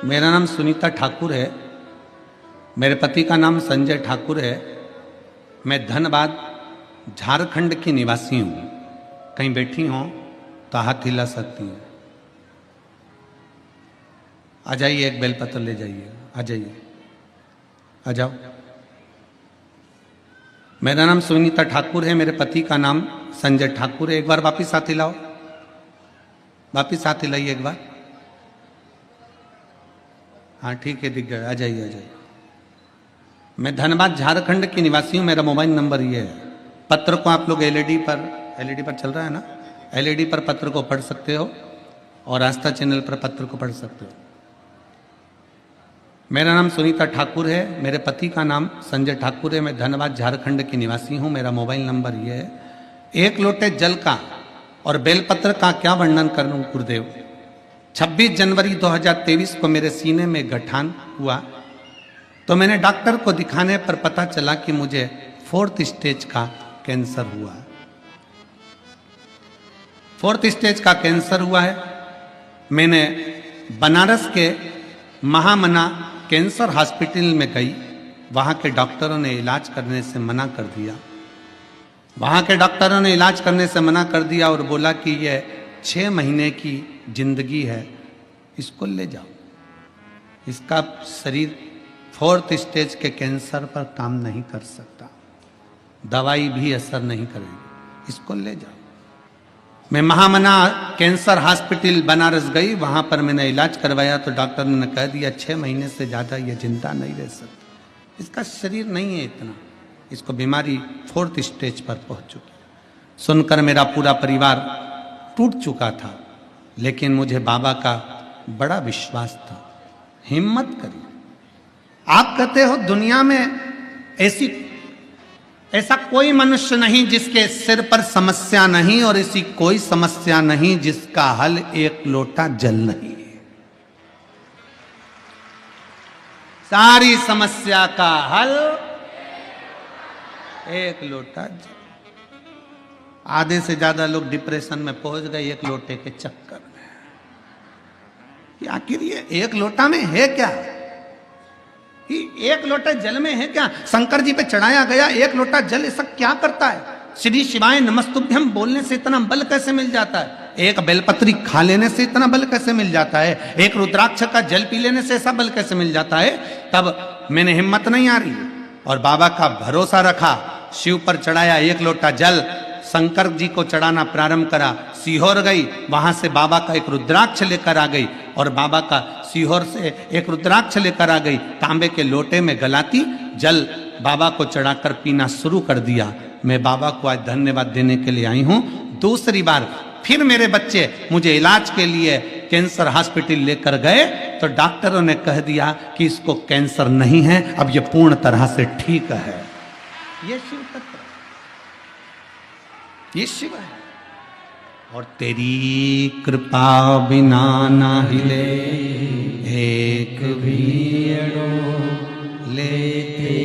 मेरा नाम सुनीता ठाकुर है, मेरे पति का नाम संजय ठाकुर है। मैं धनबाद झारखंड की निवासी हूँ। कहीं बैठी हो तो हाथ हिला सकती हैं। आ जाइए, एक बेलपत्र ले जाइए, आ जाइए, आ जाओ। मेरा नाम सुनीता ठाकुर है, मेरे पति का नाम संजय ठाकुर है। एक बार वापिस हाथ हिलाओ, वापिस हाथ हिलाइए एक बार। हाँ ठीक है, दिख गया, आ जाइए, आ जाइए। मैं धनबाद झारखंड की निवासी हूँ। मेरा मोबाइल नंबर ये है। पत्र को आप लोग एलईडी पर चल रहा है ना, एलईडी पर पत्र को पढ़ सकते हो और आस्था चैनल पर पत्र को पढ़ सकते हो। मेरा नाम सुनीता ठाकुर है, मेरे पति का नाम संजय ठाकुर है। मैं धनबाद झारखंड की निवासी हूँ। मेरा मोबाइल नंबर ये है। एक लोटे जल का और बेलपत्र का क्या वर्णन करूँ गुरुदेव। 26 जनवरी 2023 को मेरे सीने में गठान हुआ, तो मैंने डॉक्टर को दिखाने पर पता चला कि मुझे 4th स्टेज का कैंसर हुआ। 4th स्टेज का कैंसर हुआ है। मैंने बनारस के महामना कैंसर हॉस्पिटल में गई, वहाँ के डॉक्टरों ने इलाज करने से मना कर दिया। वहाँ के डॉक्टरों ने इलाज करने से मना कर दिया और बोला कि यह 6 महीने की जिंदगी है, इसको ले जाओ, इसका शरीर 4th स्टेज के कैंसर पर काम नहीं कर सकता, दवाई भी असर नहीं करेगी, इसको ले जाओ। मैं महामना कैंसर हॉस्पिटल बनारस गई, वहाँ पर मैंने इलाज करवाया तो डॉक्टर ने कह दिया 6 महीने से ज़्यादा ये जिंदा नहीं रह सकता, इसका शरीर नहीं है इतना, इसको बीमारी 4th स्टेज पर पहुँच चुकी है। सुनकर मेरा पूरा परिवार टूट चुका था, लेकिन मुझे बाबा का बड़ा विश्वास था। हिम्मत करिए। आप कहते हो दुनिया में ऐसा कोई मनुष्य नहीं जिसके सिर पर समस्या नहीं, और ऐसी कोई समस्या नहीं जिसका हल एक लोटा जल नहीं है। सारी समस्या का हल एक लोटा जल। आधे से ज्यादा लोग डिप्रेशन में पहुंच गए एक लोटे के चक्कर में। आखिर ये एक लोटा में है क्या? एक लोटा जल में है क्या? शंकर जी पे चढ़ाया गया एक लोटा जल ऐसा क्या करता है? श्री शिवाय नमस्तुभ्यम बोलने से इतना बल कैसे मिल जाता है? एक बेलपत्री खा लेने से इतना बल कैसे मिल जाता है? एक रुद्राक्ष का जल पी लेने से ऐसा बल कैसे मिल जाता है? तब मैंने हिम्मत नहीं आ रही और बाबा का भरोसा रखा, शिव पर चढ़ाया एक लोटा जल, शंकर जी को चढ़ाना प्रारंभ करा, सीहोर गई, वहां से बाबा का एक रुद्राक्ष लेकर आ गई और बाबा का सीहोर से एक रुद्राक्ष लेकर आ गई, तांबे के लोटे में गलाती जल बाबा को चढ़ाकर पीना शुरू कर दिया। मैं बाबा को आज धन्यवाद देने के लिए आई हूं। दूसरी बार फिर मेरे बच्चे मुझे इलाज के लिए कैंसर हॉस्पिटल लेकर गए तो डॉक्टरों ने कह दिया कि इसको कैंसर नहीं है, अब ये पूर्ण तरह से ठीक है। ये शिव तत्व, ये शिव है। और तेरी कृपा बिना ना हिले एक भी अणु, लेते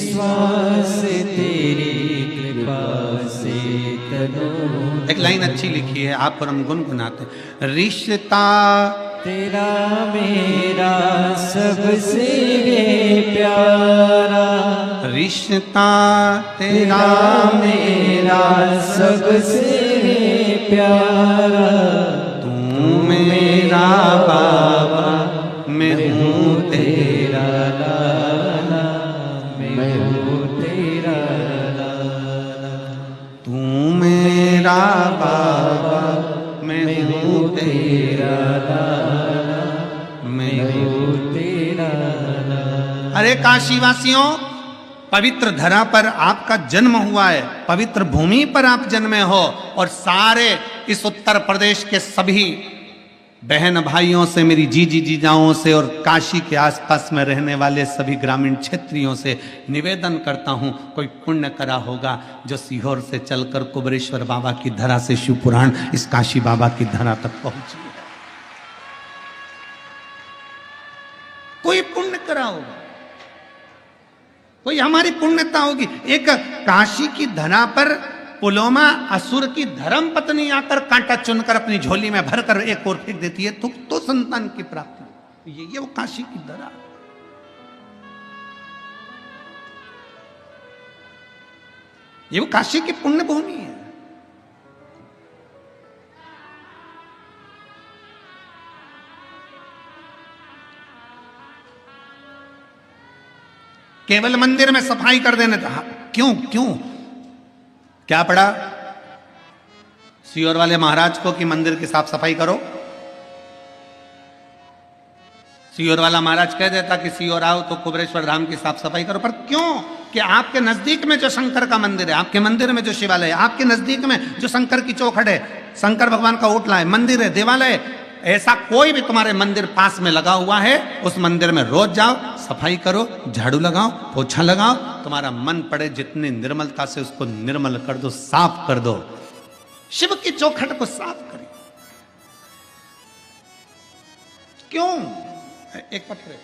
श्वास तेरी कृपा से तनो। एक लाइन अच्छी लिखी है, आप पर हम गुनगुनाते हैं। रिश्ता तेरा मेरा सबसे प्यारा, रिश्ता तेरा मेरा सबसे प्यारा, तू मेरा बाबा मैं हूँ तेरा लाला, मैं हूँ तेरा लाला। तू मेरा बाबा मैं हूँ तेरा लाला, मैं हूँ तेरा लाला। अरे काशीवासियों, पवित्र धरा पर आपका जन्म हुआ है, पवित्र भूमि पर आप जन्मे हो और सारे इस उत्तर प्रदेश के सभी बहन भाइयों से, मेरी जीजी जीजाओं से और काशी के आसपास में रहने वाले सभी ग्रामीण क्षेत्रियों से निवेदन करता हूं, कोई पुण्य करा होगा जो सीहोर से चलकर कुबरेश्वर बाबा की धरा से शिव पुराण इस काशी बाबा की धरा तक पहुंची है। कोई पुण्य करा होगा, कोई हमारी पुण्यता होगी। एक काशी की धरा पर पुलोमा असुर की धर्म पत्नी आकर कांटा चुनकर अपनी झोली में भरकर एक और फेंक देती है तो संतान की प्राप्ति। ये वो काशी की धरा, ये वो काशी की पुण्य भूमि है। केवल मंदिर में सफाई कर देने था, क्यों क्यों क्या पड़ा सीहोर वाले महाराज को कि मंदिर की साफ सफाई करो? सीहोर वाला महाराज कह देता कि सीहोर आओ तो कुबरेश्वर धाम की साफ सफाई करो, पर क्यों? कि आपके नजदीक में जो शंकर का मंदिर है, आपके मंदिर में जो शिवालय है, आपके नजदीक में जो शंकर की चौखट है, शंकर भगवान का ओटला है, मंदिर है, देवालय, ऐसा कोई भी तुम्हारे मंदिर पास में लगा हुआ है, उस मंदिर में रोज जाओ, सफाई करो, झाड़ू लगाओ, पोछा लगाओ, तुम्हारा मन पड़े जितनी निर्मलता से उसको निर्मल कर दो, साफ कर दो। शिव की चौखट को साफ करें। क्यों? एक पत्र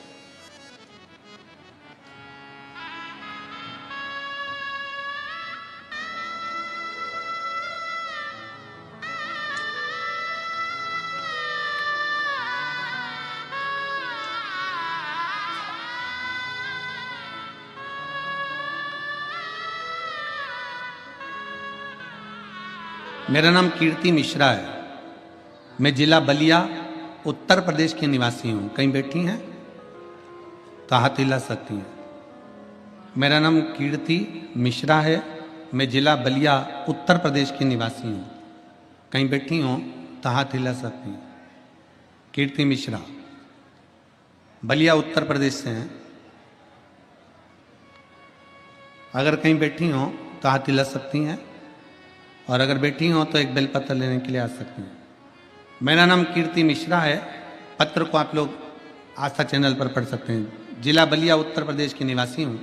मेरा नाम कीर्ति मिश्रा है। मैं जिला बलिया उत्तर प्रदेश की निवासी हूं। कहीं बैठी हैं तो हाथ हिला सकती हैं। मेरा नाम कीर्ति मिश्रा है। मैं जिला बलिया उत्तर प्रदेश की निवासी हूं। कहीं बैठी हो तो हाथ हिला सकती हैं। कीर्ति मिश्रा बलिया उत्तर प्रदेश से हैं। अगर कहीं बैठी हो तो हाथ हिला सकती हैं, और अगर बैठी हो तो एक बेलपत्र लेने के लिए आ सकती हैं। मेरा नाम कीर्ति मिश्रा है। पत्र को आप लोग आस्था चैनल पर पढ़ सकते हैं। जिला बलिया उत्तर प्रदेश की निवासी हूँ।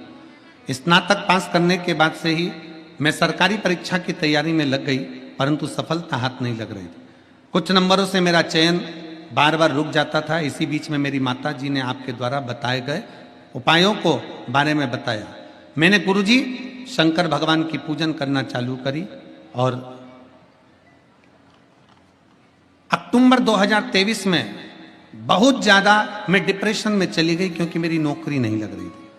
स्नातक पास करने के बाद से ही मैं सरकारी परीक्षा की तैयारी में लग गई, परंतु सफलता हाथ नहीं लग रही थी। कुछ नंबरों से मेरा चयन बार बार रुक जाता था। इसी बीच में मेरी माता जी ने आपके द्वारा बताए गए उपायों को बारे में बताया। मैंने गुरुजी शंकर भगवान की पूजन करना चालू करी, और अक्टूबर 2023 में बहुत ज़्यादा मैं डिप्रेशन में चली गई, क्योंकि मेरी नौकरी नहीं लग रही थी।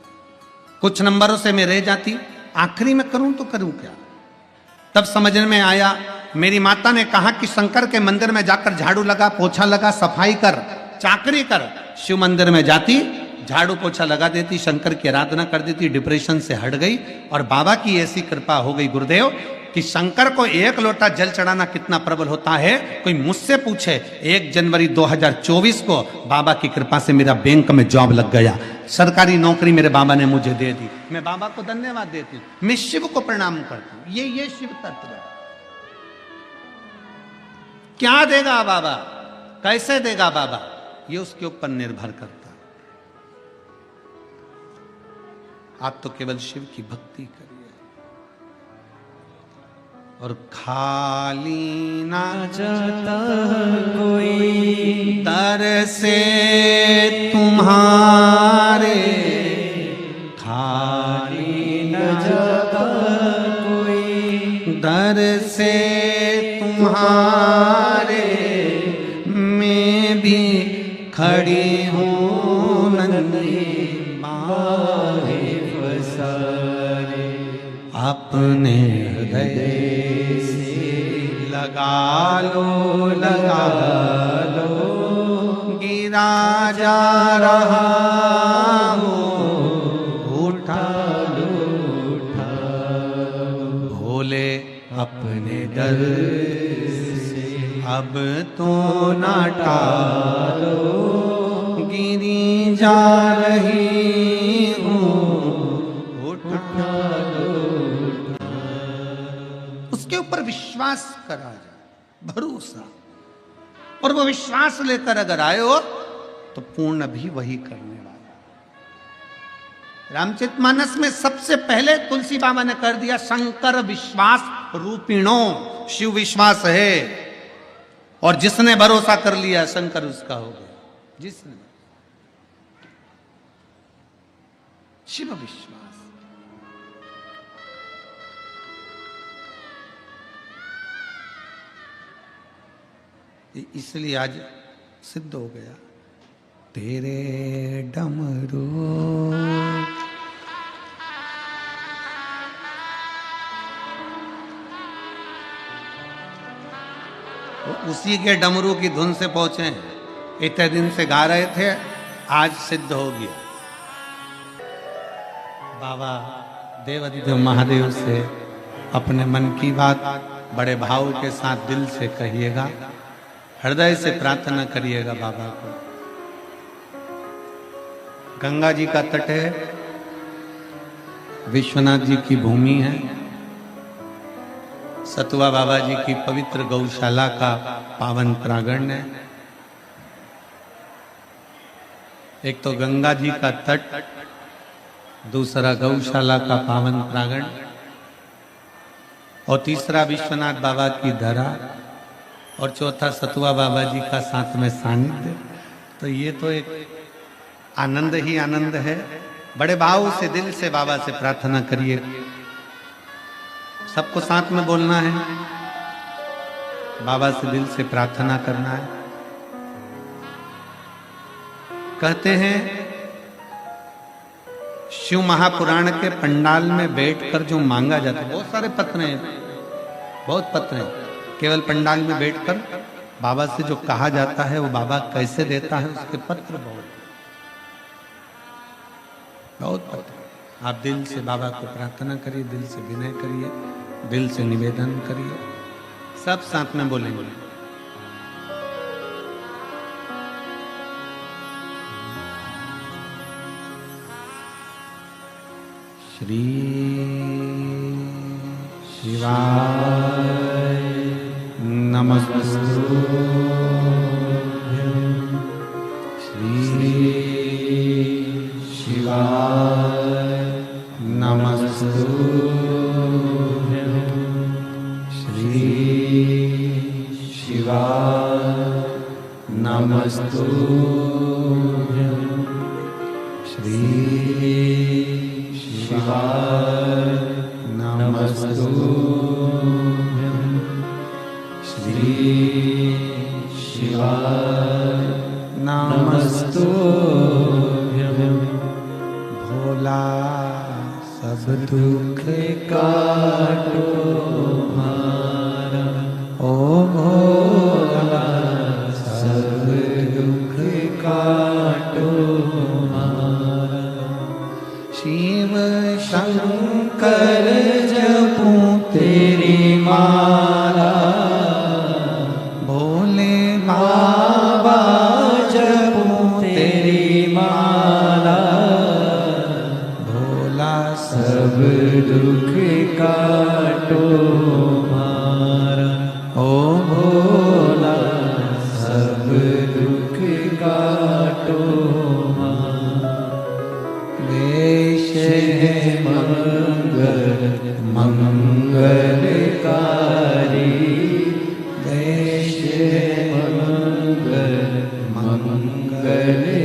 कुछ नंबरों से मैं रह जाती। आखिरी में करूं तो करूं क्या? तब समझ में आया, मेरी माता ने कहा कि शंकर के मंदिर में जाकर झाड़ू लगा, पोछा लगा, सफाई कर, चाकरी कर। शिव मंदिर में जाती, झाड़ू पोछा लगा देती, शंकर की आराधना कर देती, डिप्रेशन से हट गई। और बाबा की ऐसी कृपा हो गई गुरुदेव कि शंकर को एक लोटा जल चढ़ाना कितना प्रबल होता है, कोई मुझसे पूछे। 1 जनवरी 2024 को बाबा की कृपा से मेरा बैंक में जॉब लग गया। सरकारी नौकरी मेरे बाबा ने मुझे दे दी। मैं बाबा को धन्यवाद देती हूँ। मैं शिव को प्रणाम करती हूँ। ये शिव तत्व है। क्या देगा बाबा, कैसे देगा बाबा, ये उसके ऊपर निर्भर करता है। आप तो केवल शिव की भक्ति करिए, और खाली ना जाता कोई दर से तुम्हारे, खाली न जाता कोई दर से तुम्हारे, मैं भी खड़ी हूँ नन्ही बाहें पसारे, अपने हृदय लगा लो, गिरा जा रहा हूँ, उठा लो, भोले अपने दर से अब तो ना टालो, गिरी जा रही हूँ, उठा लो। उसके ऊपर विश्वास करा जाए, भरोसा, और वो विश्वास लेकर अगर आए हो तो पूर्ण भी वही करने वाला। रामचरितमानस में सबसे पहले तुलसी बाबा ने कर दिया, शंकर विश्वास रूपिणो। शिव विश्वास है, और जिसने भरोसा कर लिया शंकर उसका हो गया। जिसने शिव विश्वास, इसलिए आज सिद्ध हो गया। तेरे डमरू उसी के डमरू की धुन से पहुंचे हैं। इतने दिन से गा रहे थे, आज सिद्ध हो गया। बाबा देवाधिदेव महादेव से अपने मन की बात बड़े भाव के साथ दिल से कहिएगा, हृदय से प्रार्थना करिएगा बाबा को। गंगा जी का तट है, विश्वनाथ जी की भूमि है, सतुआ बाबा जी की पवित्र गौशाला का पावन प्रांगण है। एक तो गंगा जी का तट, दूसरा गौशाला का पावन प्रांगण, और तीसरा विश्वनाथ बाबा की धरा, और चौथा सतुआ बाबा जी का साथ में सानिध्य। तो ये तो एक आनंद ही आनंद है। बड़े भाव से दिल से बाबा से प्रार्थना करिए। सबको साथ में बोलना है, बाबा से दिल से प्रार्थना करना है। कहते हैं शिव महापुराण के पंडाल में बैठकर जो मांगा जाता है, बहुत सारे पत्र हैं, बहुत पत्र हैं, केवल पंडाल में बैठकर बाबा से जो कहा जाता है वो बाबा कैसे देता है उसके पत्र बहुत पत्र। आप दिल से बाबा को प्रार्थना करिए, दिल से विनय करिए, दिल से निवेदन करिए। सब साथ में बोलेंगे। श्री शिवाय नमस्तुभ्यं। श्री शिवाय नमस्तुभ्यं। श्री शिवाय नमस्तुभ्यं। श्री शिवाय नमस्तुभ्यं। श्री शिवाय नमस्तुभ्यं। भोला सब दुख काटो हमारा, ओ भोला सब दुख काटो हमारा। शिव शंकर जपूं तेरी माला, भोले बाबा जपूं तेरी माला। भोला सब दुख काटो हमारा, ओ भोला सब दुख काटो हमारा। देश है मंगल मंगलकारी, देश है मंगल मंगलकारी।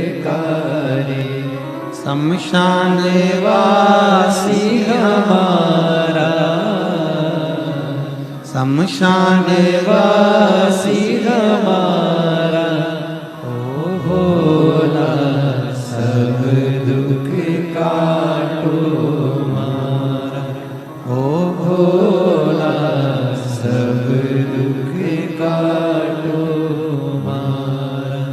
शमशान वासी हमारा, शमशान वासी हमारा। ओ भोला सब दुख काटो हमारा, ओ भोला सब दुख काटो हमारा।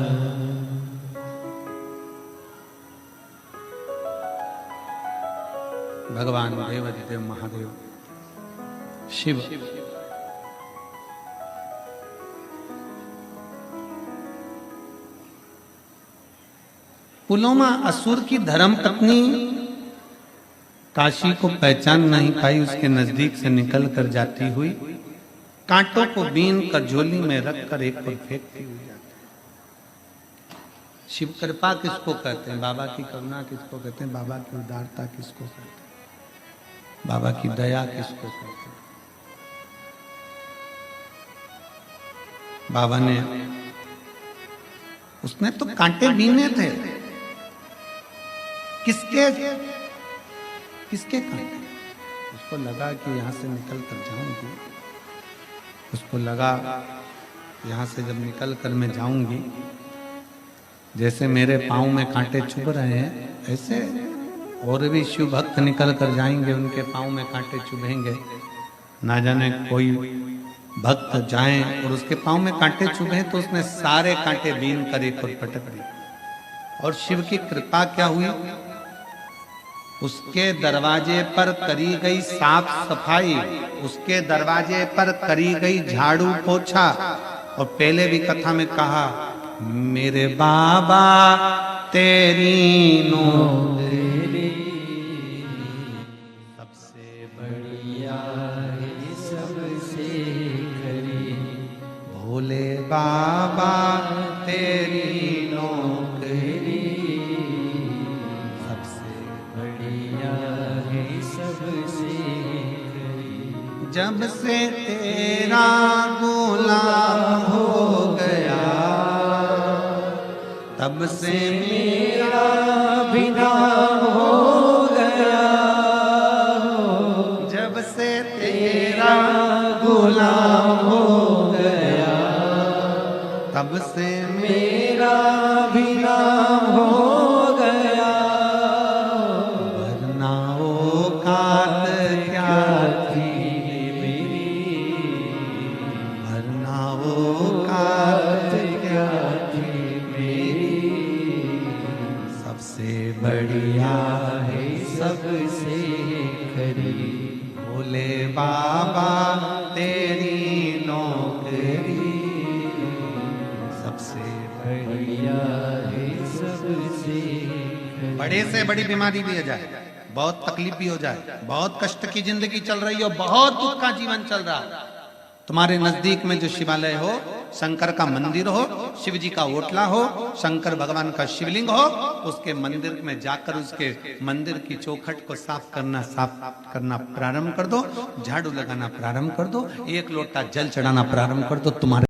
भगवान देवाधिदेव महादेव शिव पुलोमा असुर की धर्म पत्नी काशी को पहचान नहीं पाई, उसके नजदीक से निकल कर जाती हुई कांटों को बीन कर झोली में रखकर एक पर फेंकती हुई जाती है। शिव कृपा किसको कहते हैं, बाबा की करुणा किसको कहते हैं, बाबा की उदारता किसको कहते हैं, बाबा की दया किसको कहते हैं। बाबा ने, उसने तो कांटे बीने थे, किसके किसके कांटे। उसको लगा कि यहां से निकल कर जाऊंगी, उसको लगा यहां से जब निकल कर मैं जाऊंगी, जैसे मेरे पांव में कांटे चुभ रहे हैं ऐसे और भी शिव भक्त निकल कर जाएंगे, उनके पांव में कांटे चुभेंगे। ना जाने कोई भक्त जाए और उसके पांव में कांटे चुभे तो उसने सारे कांटे बीन कर एक और पटक दिए। और शिव की कृपा क्या हुई, उसके दरवाजे पर करी गई साफ सफाई, उसके दरवाजे पर करी गई झाड़ू पोछा। और पहले भी कथा में कहा, मेरे बाबा तेरी नौकरी सबसे बढ़िया है, सबसे खरी। भोले बाबा तेरी नौकरी सबसे बढ़िया है, सबसे खरी। जब से तेरा गुलाम हो गया तब से मेरा भी नाम हो गया, जब से तेरा गुलाम हो गया, तब से मेरा भी नाम हो गया। वरना औकात क्या थी मेरी, वरना औकात क्या थी मेरी, सबसे बढ़िया है सबसे खरी, भोले बाबा तेरी नौकरी सबसे बढ़िया है सबसे खरी। बड़े से बड़ी बीमारी भी हो जाए, बहुत तकलीफ भी हो जाए, बहुत कष्ट की जिंदगी चल रही हो, बहुत दुख का जीवन चल रहा है, तुम्हारे नजदीक में जो शिवालय हो, शंकर का मंदिर हो, शिव जी का ओटला हो, शंकर भगवान का शिवलिंग हो, उसके मंदिर में जाकर उसके मंदिर की चौखट को साफ करना प्रारंभ कर दो, झाड़ू लगाना प्रारंभ कर दो, एक लोटा जल चढ़ाना प्रारंभ कर दो, तुम्हारे